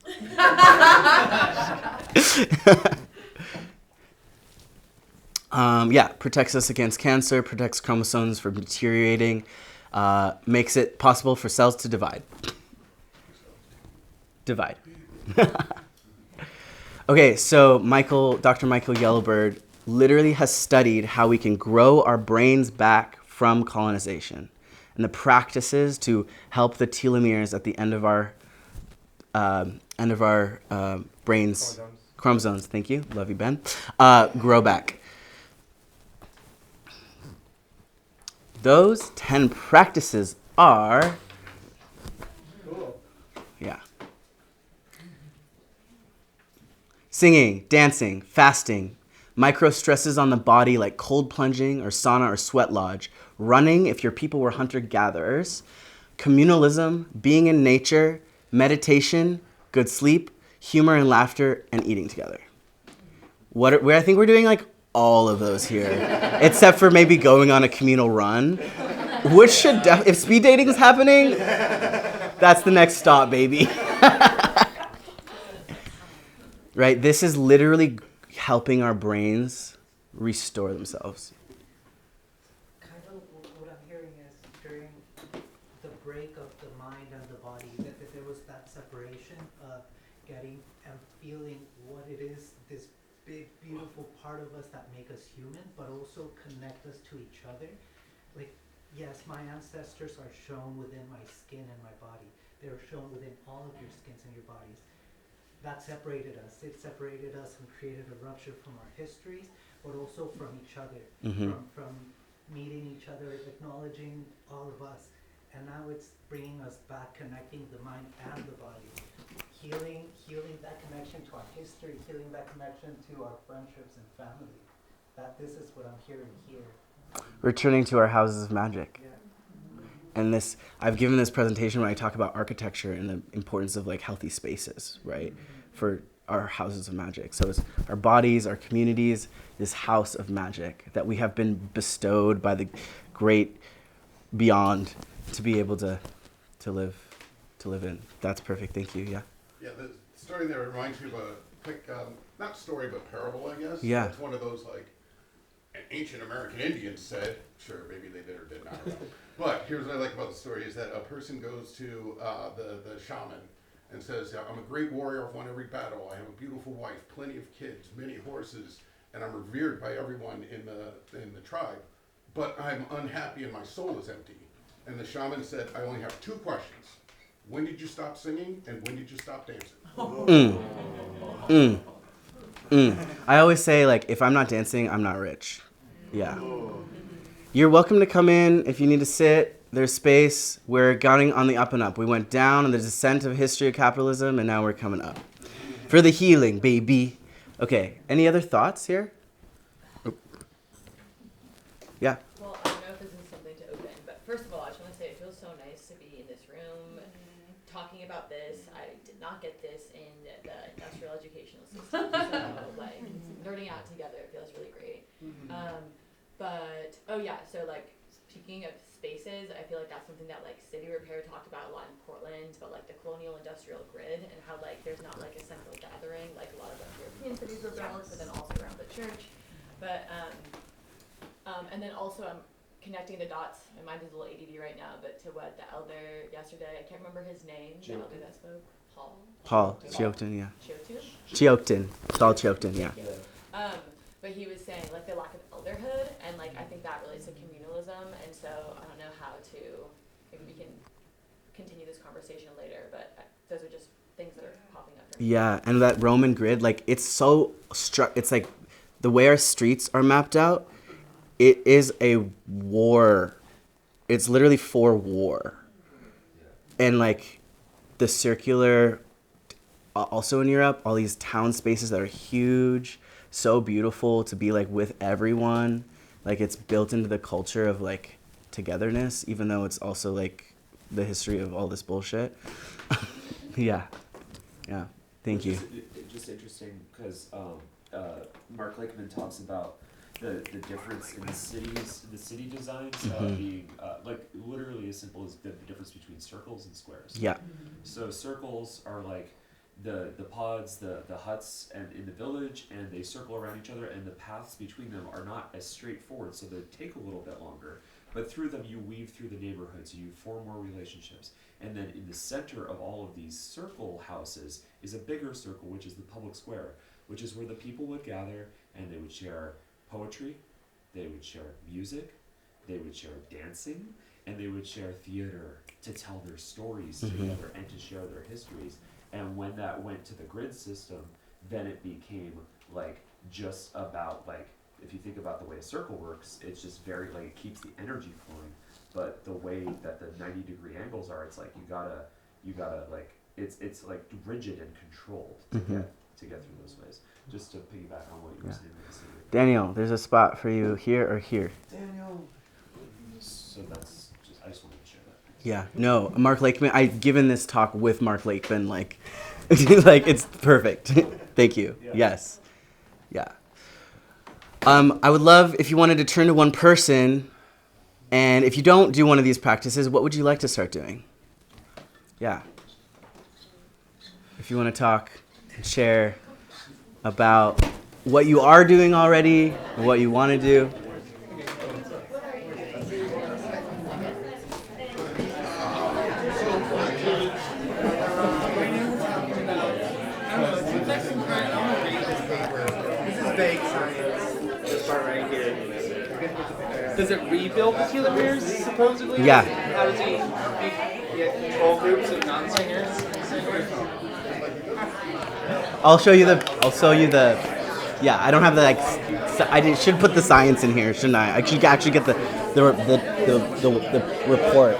Protects us against cancer, protects chromosomes from deteriorating, makes it possible for cells to divide. Okay, so Dr. Michael Yellowbird literally has studied how we can grow our brains back from colonization and the practices to help the telomeres at the end of our brains, chromosomes, thank you, love you, Ben, grow back. Those 10 practices are, singing, dancing, fasting, micro stresses on the body like cold plunging or sauna or sweat lodge, running if your people were hunter-gatherers, communalism, being in nature, meditation, good sleep, humor and laughter, and eating together. I think we're doing like all of those here, except for maybe going on a communal run, which should if speed dating is happening, that's the next stop, baby. Right? This is literally helping our brains restore themselves. Kind of what I'm hearing is during the break of the mind and the body, that there was that separation of getting and feeling what it is, this big, beautiful part of us that make us human, but also connect us to each other. Like, yes, my ancestors are shown within my skin and my body. They're shown within all of your skins and your bodies. That separated us. It separated us and created a rupture from our histories, but also from each other, from meeting each other, acknowledging all of us. And now it's bringing us back, connecting the mind and the body, healing that connection to our history, healing that connection to our friendships and family. This is what I'm hearing here. Returning to our houses of magic. Yeah. And I've given this presentation when I talk about architecture and the importance of like healthy spaces, right? For our houses of magic. So it's our bodies, our communities, this house of magic that we have been bestowed by the great beyond to be able to live to live in. That's perfect. Thank you. Yeah. Yeah, the story there reminds me of a quick, not story, but parable, I guess. Yeah. It's one of those, like, ancient American Indians said, sure, maybe they did or did not, I don't know. But here's what I like about the story is that a person goes to the shaman and says, I'm a great warrior, I've won every battle, I have a beautiful wife, plenty of kids, many horses, and I'm revered by everyone in the tribe, but I'm unhappy and my soul is empty. And the shaman said, I only have 2 questions. When did you stop singing and when did you stop dancing? I always say, like, if I'm not dancing, I'm not rich. Yeah. You're welcome to come in if you need to sit. There's space. We're going on the up and up. We went down on the descent of history of capitalism, and now we're coming up. For the healing, baby. Okay, any other thoughts here? Yeah. Well, I don't know if this is something to open, but first of all, I just want to say it feels so nice to be in this room talking about this. I did not get this in the industrial educational system, so like nerding out together feels really great. But oh yeah, so like speaking of spaces, I feel like that's something that like City Repair talked about a lot in Portland, but like the colonial industrial grid and how like there's not like a central gathering like a lot of like European cities were built, but then also around the church. But and then also I'm connecting the dots. My mind is a little ADD right now, but to what the elder yesterday, I can't remember his name. The elder that spoke, Paul Chioten, yeah. Chioten? Saul Chioten, yeah. But he was saying like the lack of elderhood, and like I think that relates to communalism, and so I don't know how to, maybe we can continue this conversation later, but those are just things that are popping up. Yeah, and that Roman grid, like it's so it's like the way our streets are mapped out, it is a war. It's literally for war. And like the circular, also in Europe, all these town spaces that are huge, so beautiful to be like with everyone. Like it's built into the culture of like togetherness, even though it's also like the history of all this bullshit. Yeah. Thank you. Just interesting because Mark Lakeman talks about the difference in the city designs being like literally as simple as the difference between circles and squares. Yeah. So circles are like the pods, the huts, and in the village, and they circle around each other, and the paths between them are not as straightforward, so they take a little bit longer. But through them, you weave through the neighborhoods, you form more relationships. And then in the center of all of these circle houses is a bigger circle, which is the public square, which is where the people would gather and they would share poetry, they would share music, they would share dancing, and they would share theater to tell their stories together and to share their histories. And when that went to the grid system, then it became like just about like, if you think about the way a circle works, it's just very like it keeps the energy flowing. But the way that the 90-degree angles are, it's like you gotta like it's like rigid and controlled to get through those ways. Just to piggyback on what you were saying. Daniel, there's a spot for you here or here. Daniel. So that's just I just wanted to share that. Yeah. No, Mark Lakeman. I've given this talk with Mark Lakeman. Like, like it's perfect. Thank you. Yeah. Yes. Yeah. I would love if you wanted to turn to one person, and if you don't do one of these practices, what would you like to start doing? Yeah. If you want to talk and share about what you are doing already, and what you want to do. Does it rebuild the telomeres, supposedly? Yeah. How does he get control groups of non-singers and singers? I'll show you the. Yeah, I don't have the like. I should put the science in here, shouldn't I? I should actually get the report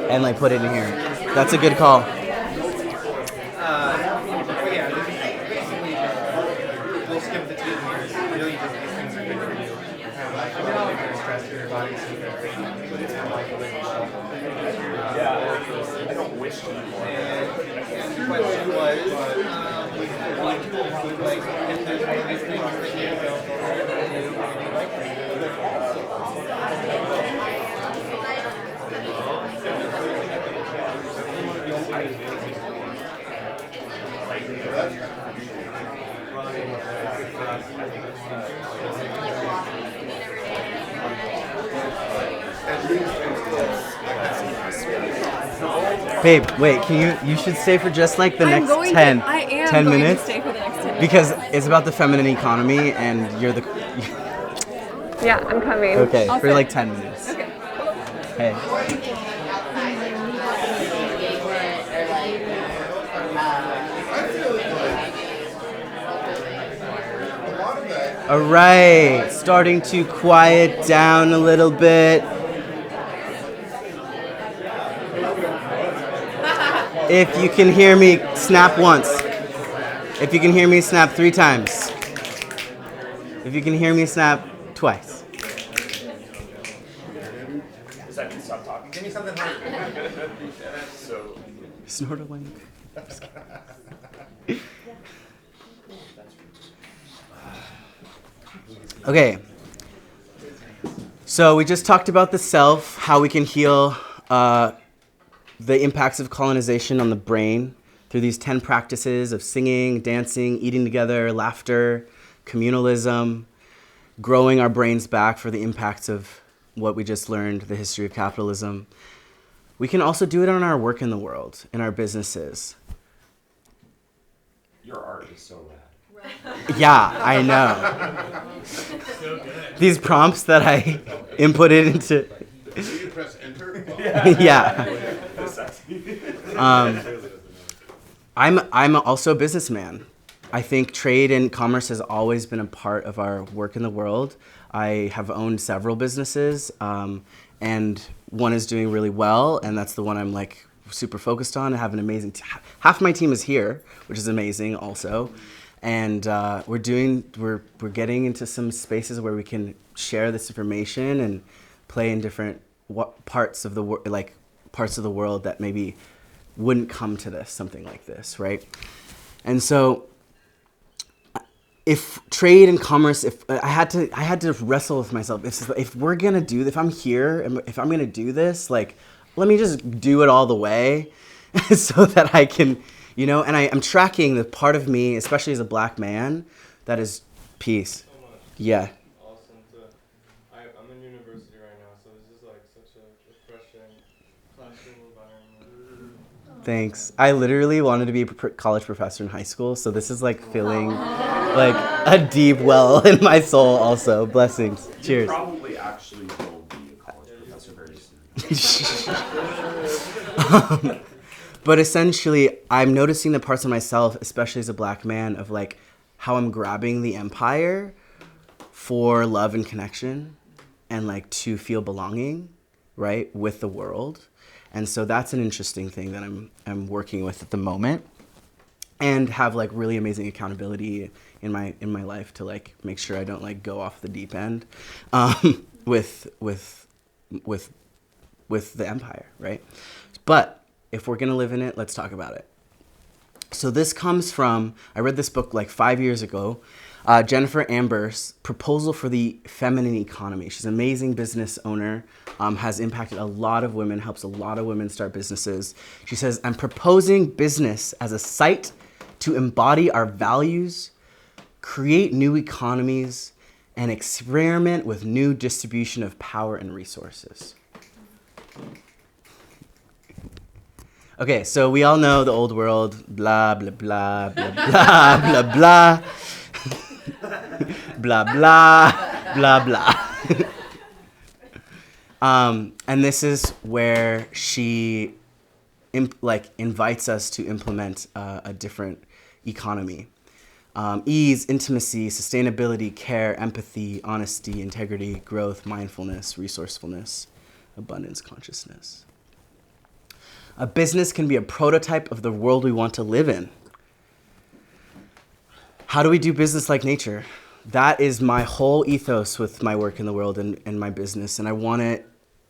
and like put it in here. That's a good call. Yeah, basically, we'll skip the telomeres. Really, just these things are good for you. Stress to your body, so you can put it in like a living shell. I don't wish to. And the question was, like, if there's one of these things that you go for, I Babe, wait, you should stay for just like the I'm next going 10, to, I am 10 going minutes. to stay for the next 10 minutes. Because it's about the feminine economy and you're the... Yeah, I'm coming. Okay, I'll for sit. like 10 minutes. Okay. Hey. All right, starting to quiet down a little bit. If you can hear me, snap once. If you can hear me, snap 3 times. If you can hear me, snap twice. Does that mean stop talking? Give me something like so. Snort a wink. Okay. So we just talked about the self, how we can heal the impacts of colonization on the brain through these 10 practices of singing, dancing, eating together, laughter, communalism, growing our brains back for the impacts of what we just learned, the history of capitalism. We can also do it on our work in the world, in our businesses. Your art is so rad. Yeah, I know. These prompts that I inputted into... So you press enter? Yeah. I'm also a businessman. I think trade and commerce has always been a part of our work in the world. I have owned several businesses, and one is doing really well, and that's the one I'm like super focused on. I have an amazing half my team is here, which is amazing also. And we're getting into some spaces where we can share this information and play in different parts of the world that maybe wouldn't come to this, something like this, right? And so if trade and commerce, if I had to wrestle with myself, if we're gonna do, if I'm here and if I'm gonna do this, like, let me just do it all the way so that I can, and I'm tracking the part of me, especially as a Black man, that is peace. So much. Yeah. Awesome. I'm in university right now, so this is like such a refreshing classroom environment. Thanks. I literally wanted to be a college professor in high school, so this is like filling like a deep well in my soul also. Blessings. Cheers. You probably actually will be a college professor very soon. But essentially, I'm noticing the parts of myself, especially as a Black man, of like how I'm grabbing the empire for love and connection and like to feel belonging, right, with the world. And so that's an interesting thing that I'm working with at the moment, and have like really amazing accountability in my life to like make sure I don't like go off the deep end with the empire, right? But if we're gonna live in it, let's talk about it. So this comes from, I read this book like 5 years ago, Jennifer Amber's Proposal for the Feminine Economy. She's an amazing business owner, has impacted a lot of women, helps a lot of women start businesses. She says, I'm proposing business as a site to embody our values, create new economies, and experiment with new distribution of power and resources. Okay, so we all know the old world, blah, blah, blah, blah, blah, blah, blah, blah, blah, blah, blah. And this is where she invites us to implement a different economy. Ease, intimacy, sustainability, care, empathy, honesty, integrity, growth, mindfulness, resourcefulness, abundance, consciousness. A business can be a prototype of the world we want to live in. How do we do business like nature? That is my whole ethos with my work in the world and my business. And I want to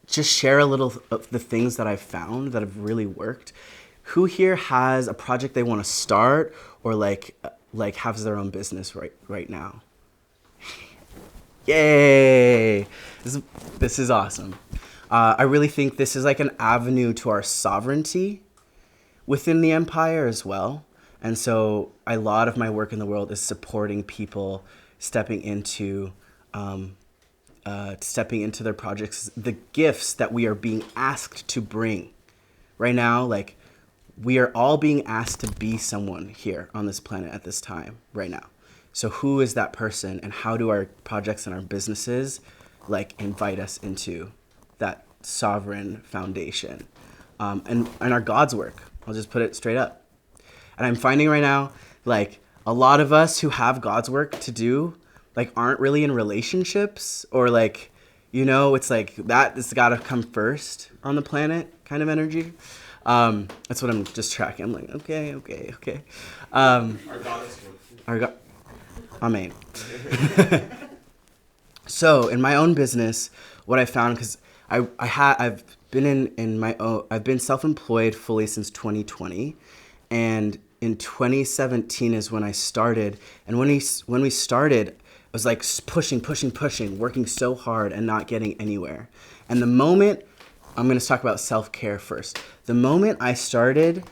just share a little of the things that I've found that have really worked. Who here has a project they want to start or like has their own business right now? Yay! This is awesome. I really think this is like an avenue to our sovereignty within the empire as well. And so a lot of my work in the world is supporting people stepping into stepping into their projects, the gifts that we are being asked to bring. Right now, like, we are all being asked to be someone here on this planet at this time, right now. So who is that person, and how do our projects and our businesses, like, invite us into that sovereign foundation? And our God's work. I'll just put it straight up. And I'm finding right now, like, a lot of us who have God's work to do, like, aren't really in relationships, or, like, you know, it's like that has got to come first on the planet kind of energy. That's what I'm just tracking. I'm like, okay. Our God is good. Our God. Amen. So in my own business, what I found, because I've been self-employed fully since 2020, and in 2017 is when I started. And when we started, I was like pushing, working so hard and not getting anywhere. And the moment, I'm going to talk about self-care first. The moment I started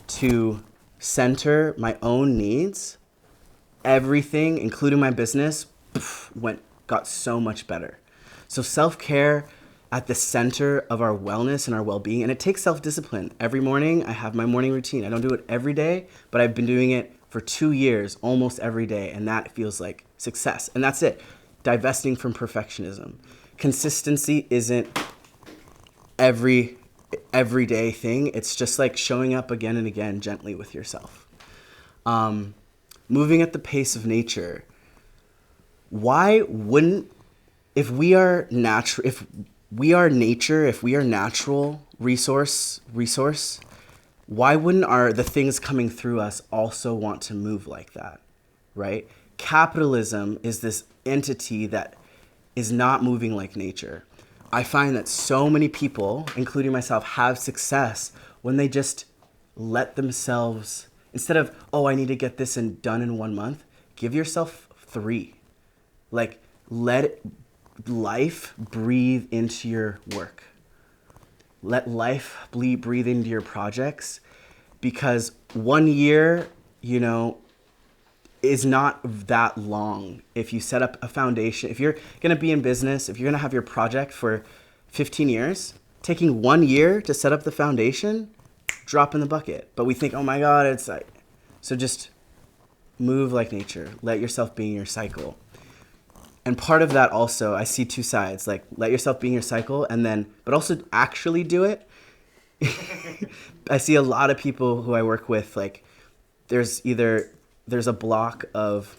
to center my own needs, everything, including my business, got so much better. So self-care at the center of our wellness and our well-being, and it takes self-discipline. Every morning, I have my morning routine. I don't do it every day, but I've been doing it for 2 years, almost every day, and that feels like success. And that's it. Divesting from perfectionism. Consistency isn't everyday thing. It's just like showing up again and again gently with yourself. Moving at the pace of nature. Why wouldn't, if we are nature, if we are natural resource, why wouldn't the things coming through us also want to move like that, right? Capitalism is this entity that is not moving like nature. I find that so many people, including myself, have success when they just let themselves, instead of, oh, I need to get this done in 1 month, give yourself 3. Like, let life breathe into your work. Let life breathe into your projects, because 1 year, you know, is not that long. If you set up a foundation, if you're going to be in business, if you're going to have your project for 15 years, taking 1 year to set up the foundation, drop in the bucket. But we think, oh my God, it's like, so just move like nature. Let yourself be in your cycle. And part of that also, I see 2 sides, like let yourself be in your cycle, and then, but also actually do it. I see a lot of people who I work with, like there's a block of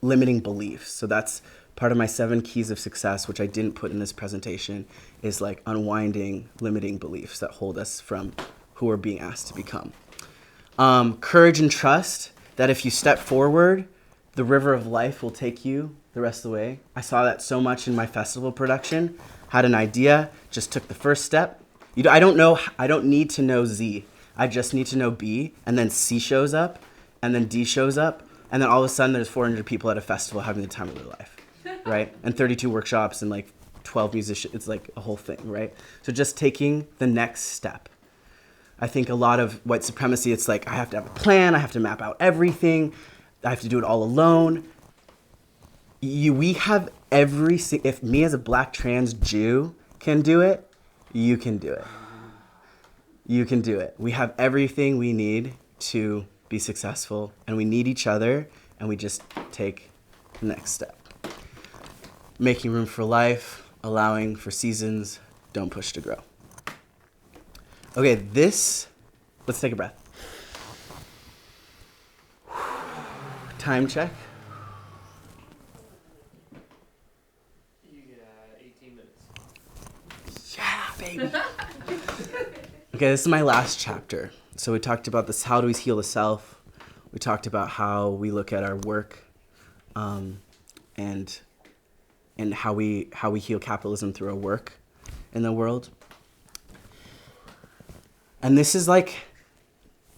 limiting beliefs. So that's part of my 7 keys of success, which I didn't put in this presentation, is like unwinding limiting beliefs that hold us from who we're being asked to become. Courage and trust that if you step forward, the river of life will take you the rest of the way. I saw that so much in my festival production. Had an idea, just took the first step. I don't need to know Z. I just need to know B, and then C shows up, and then D shows up, and then all of a sudden there's 400 people at a festival having the time of their life, right? And 32 workshops and like 12 musicians. It's like a whole thing, right? So just taking the next step. I think a lot of white supremacy, it's like I have to have a plan, I have to map out everything, I have to do it all alone. We have if me as a Black trans Jew can do it, you can do it. You can do it. We have everything we need to be successful, and we need each other, and we just take the next step. Making room for life, allowing for seasons, don't push to grow. Okay, let's take a breath. Time check. Yeah, 18 minutes. Yeah, baby. Okay, this is my last chapter. So we talked about this, how do we heal the self? We talked about how we look at our work, and how we heal capitalism through our work in the world. And this is like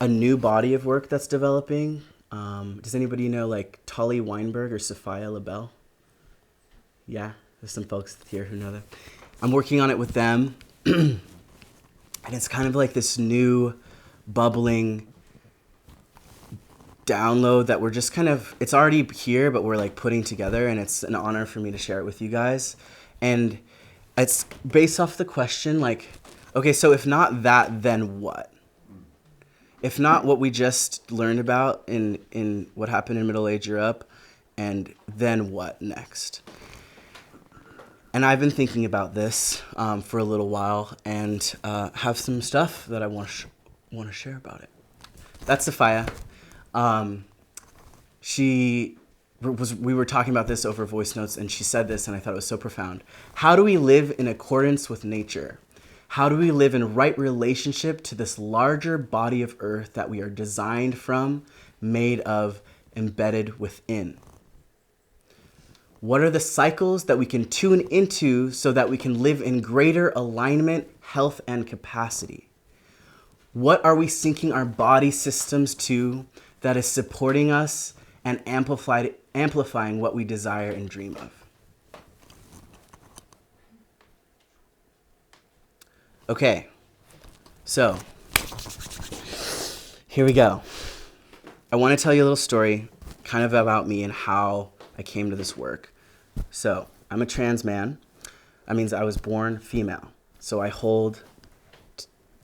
a new body of work that's developing. Does anybody know like Tolly Weinberg or Sophia LaBelle? Yeah, there's some folks here who know them. I'm working on it with them. And it's kind of like this new bubbling download that we're just kind of, it's already here, but we're like putting together, and it's an honor for me to share it with you guys. And it's based off the question, like, okay, so if not that, then what? If not what we just learned about in what happened in Middle Age Europe, and then what next? And I've been thinking about this for a little while, and have some stuff that I want to share about it. That's Sophia. We were talking about this over voice notes, and she said this, and I thought it was so profound. How do we live in accordance with nature? How do we live in right relationship to this larger body of earth that we are designed from, made of, embedded within? What are the cycles that we can tune into so that we can live in greater alignment, health, and capacity? What are we syncing our body systems to that is supporting us and amplifying what we desire and dream of? Okay, so here we go. I want to tell you a little story kind of about me and how I came to this work. So I'm a trans man. That means I was born female. So I hold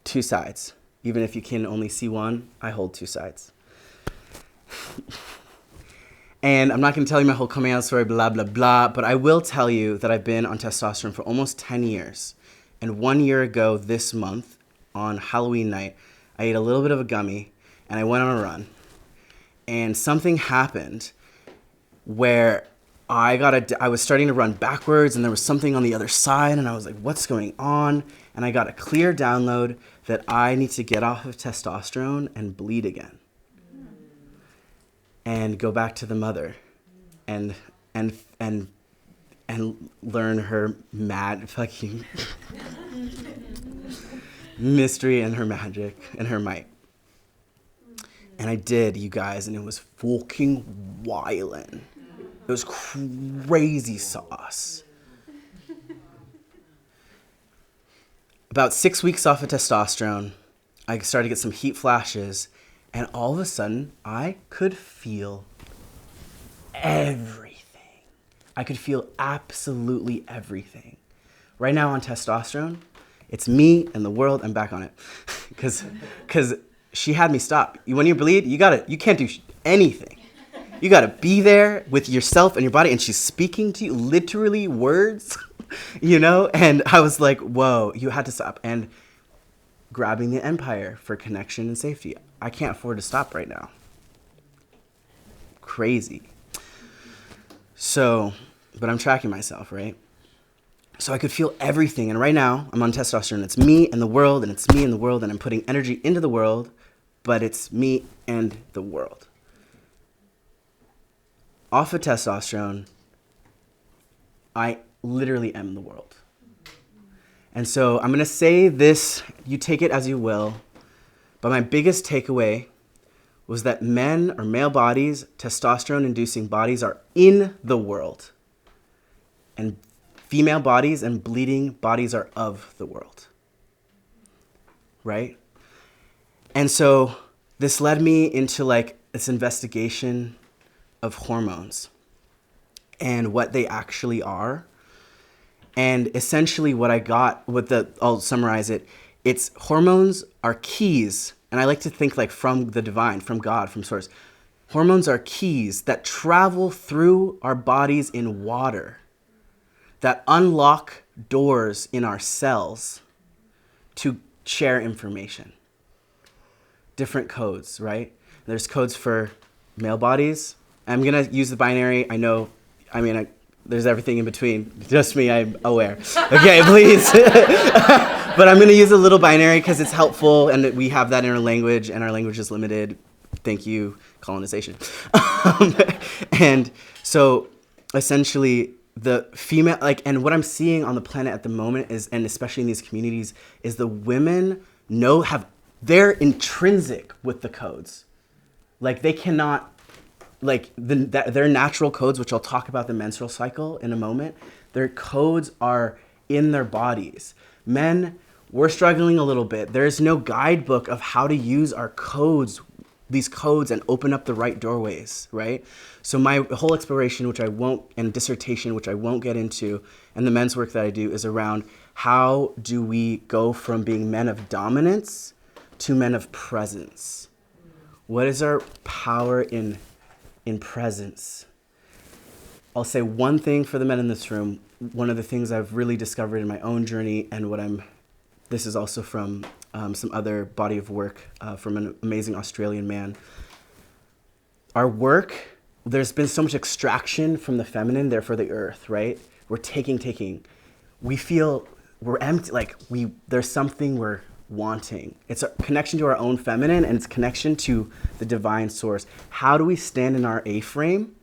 two sides. Even if you can only see one, I hold two sides. And I'm not going to tell you my whole coming out story, blah, blah, blah, but I will tell you that I've been on testosterone for almost 10 years. And 1 year ago this month, on Halloween night, I ate a little bit of a gummy, and I went on a run. And something happened where I was starting to run backwards, and there was something on the other side, and I was like, what's going on? And I got a clear download that I need to get off of testosterone and bleed again. And go back to the mother and learn her mad fucking mystery and her magic and her might. And I did, you guys, and it was fucking wildin'. It was crazy sauce. About 6 weeks off of testosterone, I started to get some heat flashes, and all of a sudden, I could feel everything. I could feel absolutely everything. Right now on testosterone, it's me and the world. I'm back on it. Because she had me stop. When you bleed, you can't do anything. You gotta be there with yourself and your body, and she's speaking to you, literally words, And I was like, whoa, you had to stop. And grabbing the empire for connection and safety. I can't afford to stop right now. Crazy. So, but I'm tracking myself, right? So I could feel everything. And right now, I'm on testosterone. It's me and the world, and it's me and the world, and I'm putting energy into the world, but it's me and the world. Off of testosterone, I literally am the world. And so I'm going to say this, you take it as you will, but my biggest takeaway was that men or male bodies, testosterone-inducing bodies, are in the world. And female bodies and bleeding bodies are of the world. Right? And so this led me into this investigation of hormones and what they actually are. And essentially what I got, I'll summarize it, it's hormones are keys. And I like to think from the divine, from God, from source. Hormones are keys that travel through our bodies in water, that unlock doors in our cells to share information. Different codes, right? There's codes for male bodies. I'm going to use the binary. There's everything in between. Just me, I'm aware. Okay, please. But I'm going to use a little binary because it's helpful, and we have that in our language, and our language is limited. Thank you, colonization. And so essentially the female, and what I'm seeing on the planet at the moment is, and especially in these communities, is the women they're intrinsic with the codes. They cannot, their natural codes, which I'll talk about the menstrual cycle in a moment, their codes are in their bodies. Men, we're struggling a little bit. There's no guidebook of how to use our codes these codes and open up the right doorways, right? So my whole exploration, and dissertation, which I won't get into, and the men's work that I do is around how do we go from being men of dominance to men of presence? What is our power in presence? I'll say one thing for the men in this room. One of the things I've really discovered in my own journey, and this is also from some other body of work from an amazing Australian man. Our work, there's been so much extraction from the feminine, therefore the earth, right? We're taking. We feel we're empty, there's something we're wanting. It's a connection to our own feminine, and it's connection to the divine source. How do we stand in our A-frame?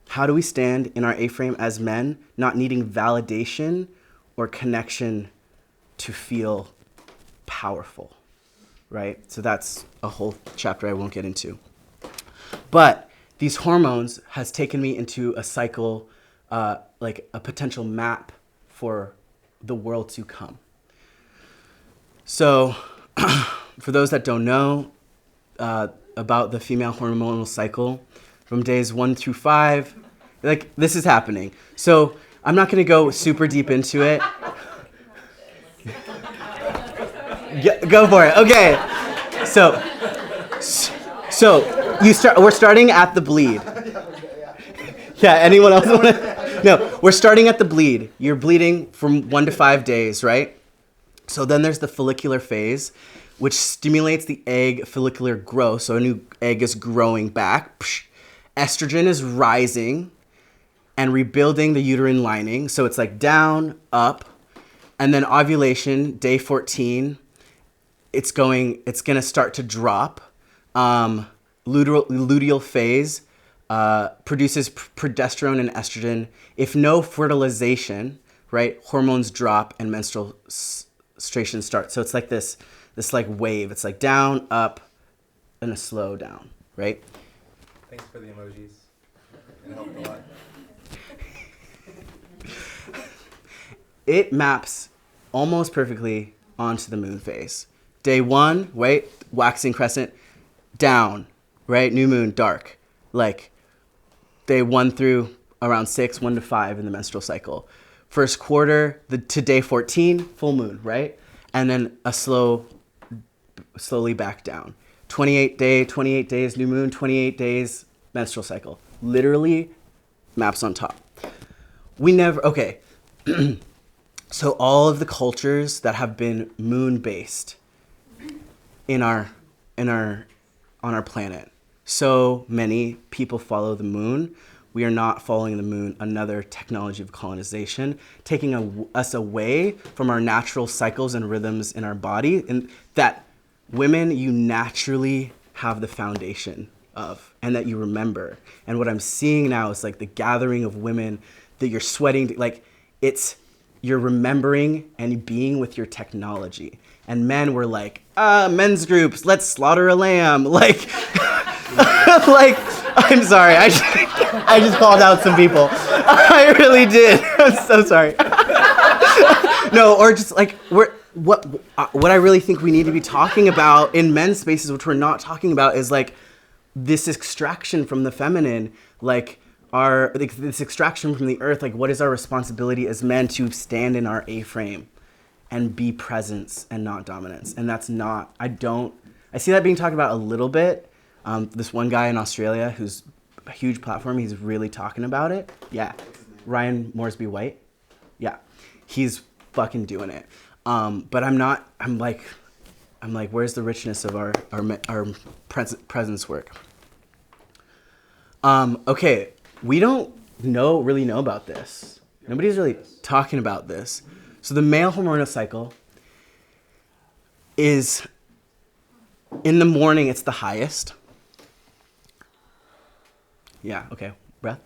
How do we stand in our A-frame as men, not needing validation or connection to feel powerful, right? So that's a whole chapter I won't get into. But these hormones has taken me into a cycle, like a potential map for the world to come. So for those that don't know about the female hormonal cycle, from days 1 through 5, this is happening. So I'm not going to go super deep into it. Go for it. Okay. So we're starting at the bleed. Yeah, anyone else want to? No, we're starting at the bleed. You're bleeding from 1 to 5 days, right? So then there's the follicular phase, which stimulates the egg follicular growth. So a new egg is growing back. Estrogen is rising and rebuilding the uterine lining. So it's like down, up, and then ovulation, day 14, it's going to start to drop. Luteal phase produces progesterone and estrogen. If no fertilization, right, hormones drop and menstruation starts. So it's like this like wave. It's like down, up, and a slow down, right? Thanks for the emojis. It helped a lot. It maps almost perfectly onto the moon phase. Day 1, right, waxing crescent, down, right, new moon, dark. Like day 1 through around 6, 1 to 5 in the menstrual cycle. First quarter to day 14, full moon, right? And then a slowly back down. 28 days, new moon, 28 days, menstrual cycle. Literally maps on top. Okay. So all of the cultures that have been moon-based on our planet, so many people follow the moon. We are not following the moon, another technology of colonization, taking us away from our natural cycles and rhythms in our body, and that women, you naturally have the foundation of, and that you remember. And what I'm seeing now is like the gathering of women that you're sweating, you're remembering and being with your technology. And men were like, men's groups, let's slaughter a lamb. Like, I'm sorry, I just called out some people. I really did. I'm so sorry. No, or just like, what I really think we need to be talking about in men's spaces, which we're not talking about, is like this extraction from the feminine, like this extraction from the earth. Like, what is our responsibility as men to stand in our A-frame and be presence and not dominance? And that's not, I see that being talked about a little bit. This one guy in Australia who's a huge platform, he's really talking about it. Yeah. Ryan Moresby White. Yeah. He's fucking doing it. But I'm like, where's the richness of our presence work? Okay. We don't really know about this. Nobody's really talking about this. So the male hormonal cycle is, in the morning, it's the highest. Yeah, okay, breath.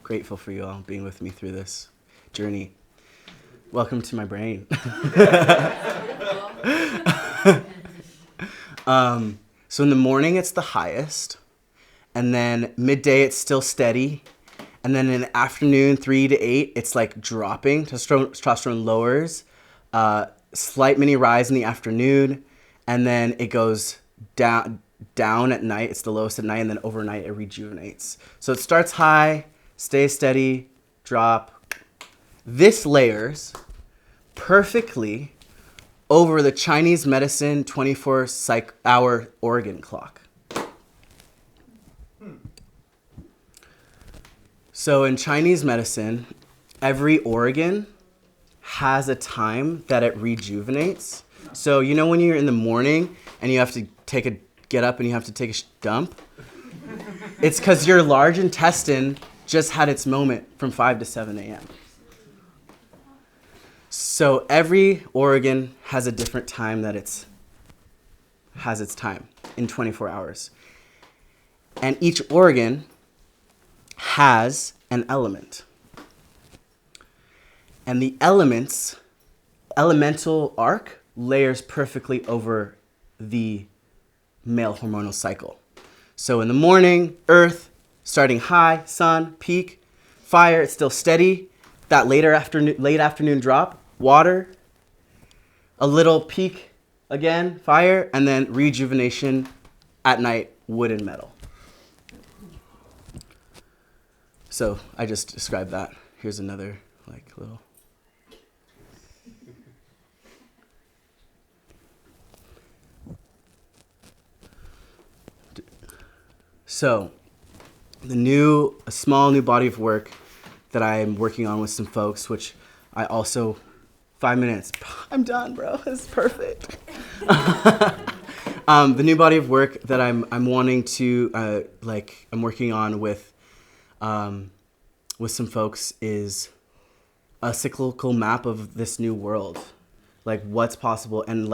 Grateful for you all being with me through this journey. Welcome to my brain. So in the morning, it's the highest. And then midday, it's still steady. And then in the afternoon, 3 to 8, it's like dropping. Testosterone lowers. slight mini rise in the afternoon, and then it goes down at night. It's the lowest at night, and then overnight it rejuvenates. So it starts high, stays steady, drop. This layers perfectly over the Chinese medicine 24-hour organ clock. So in Chinese medicine, every organ has a time that it rejuvenates. So you know when you're in the morning and you have to get up and you have to take a dump? It's because your large intestine just had its moment from 5 to 7 a.m. So every organ has a different time that has its time in 24 hours. And each organ has an element. And the elemental arc layers perfectly over the male hormonal cycle. So in the morning, earth, starting high, sun, peak, fire, it's still steady. That late afternoon drop, water, a little peak again, fire, and then rejuvenation at night, wood and metal. So I just described that. Here's another little. So a small new body of work that I'm working on with some folks, which I also, 5 minutes, I'm done, bro. This is perfect. The new body of work that I'm wanting to I'm working on with some folks is a cyclical map of this new world, like what's possible. And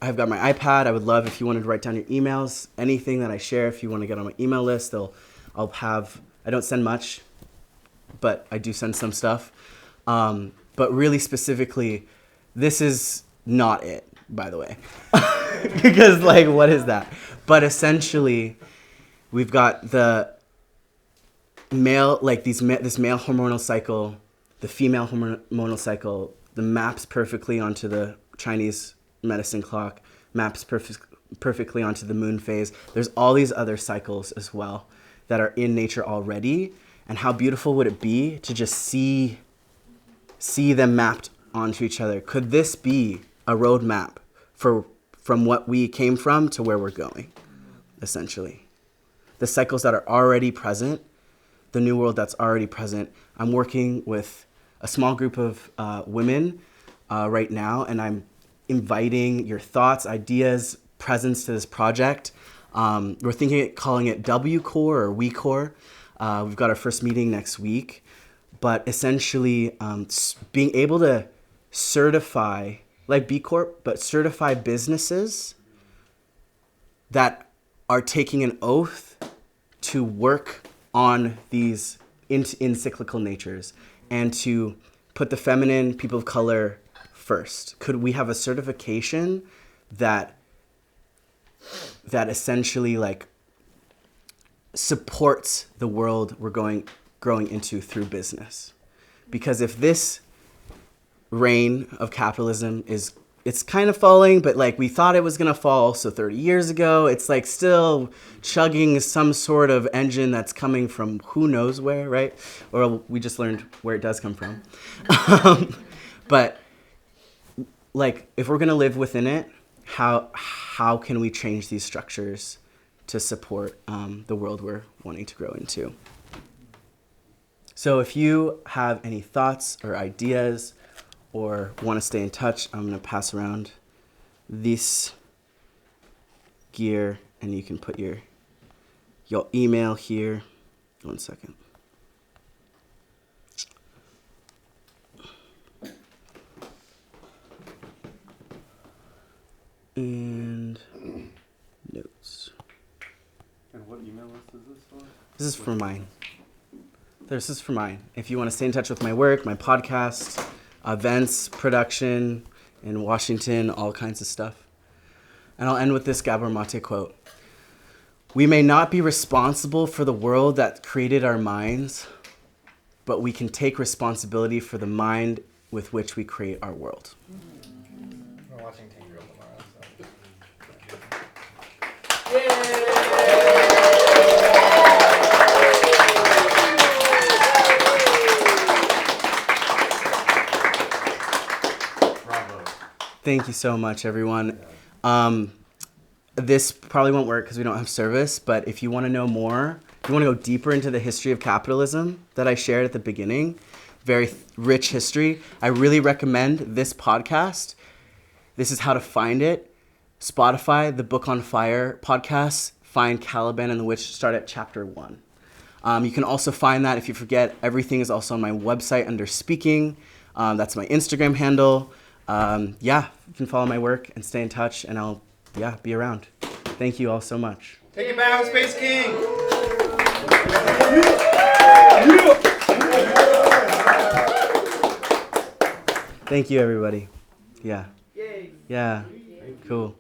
I've got my iPad. I would love if you wanted to write down your emails, anything that I share. If you want to get on my email list, I don't send much, but I do send some stuff. But really specifically, this is not it, by the way, because what is that? But essentially, we've got the male, this male hormonal cycle, the female hormonal cycle, the maps perfectly onto the Chinese medicine clock, maps perfectly onto the moon phase. There's all these other cycles as well that are in nature already. And how beautiful would it be to just see them mapped onto each other? Could this be a roadmap from what we came from to where we're going, essentially? The cycles that are already present, the new world that's already present. I'm working with a small group of women right now, and I'm inviting your thoughts, ideas, presence to this project. We're calling it W Core or We Core. We've got our first meeting next week, but essentially being able to certify, like B Corp, but certify businesses that are taking an oath to work on these in cyclical natures and to put the feminine, people of color first. Could we have a certification that essentially supports the world we're growing into through business? Because if this reign of capitalism it's kind of falling, but we thought it was gonna fall so 30 years ago, it's still chugging some sort of engine that's coming from who knows where, right? Or we just learned where it does come from. But if we're gonna live within it, how can we change these structures to support the world we're wanting to grow into? So if you have any thoughts or ideas or want to stay in touch, I'm going to pass around this gear, and you can put your email here. 1 second. And notes. And what email list is this for? This is for mine. This is for mine. If you want to stay in touch with my work, my podcast, events, production in Washington, all kinds of stuff. And I'll end with this Gabor Mate quote. We may not be responsible for the world that created our minds, but we can take responsibility for the mind with which we create our world. We're watching Tank Girl tomorrow, Bravo. Thank you so much, everyone. This probably won't work because we don't have service, but if you want to know more, if you want to go deeper into the history of capitalism that I shared at the beginning, very rich history, I really recommend this podcast. This is how to find it. Spotify, the Book on Fire podcast, find Caliban and the Witch, start at chapter 1. You can also find that, if you forget, everything is also on my website under speaking. That's my Instagram handle. You can follow my work and stay in touch, and I'll be around. Thank you all so much. Take it back, Space King! Thank you, everybody. Yeah. Yay! Yeah. Cool.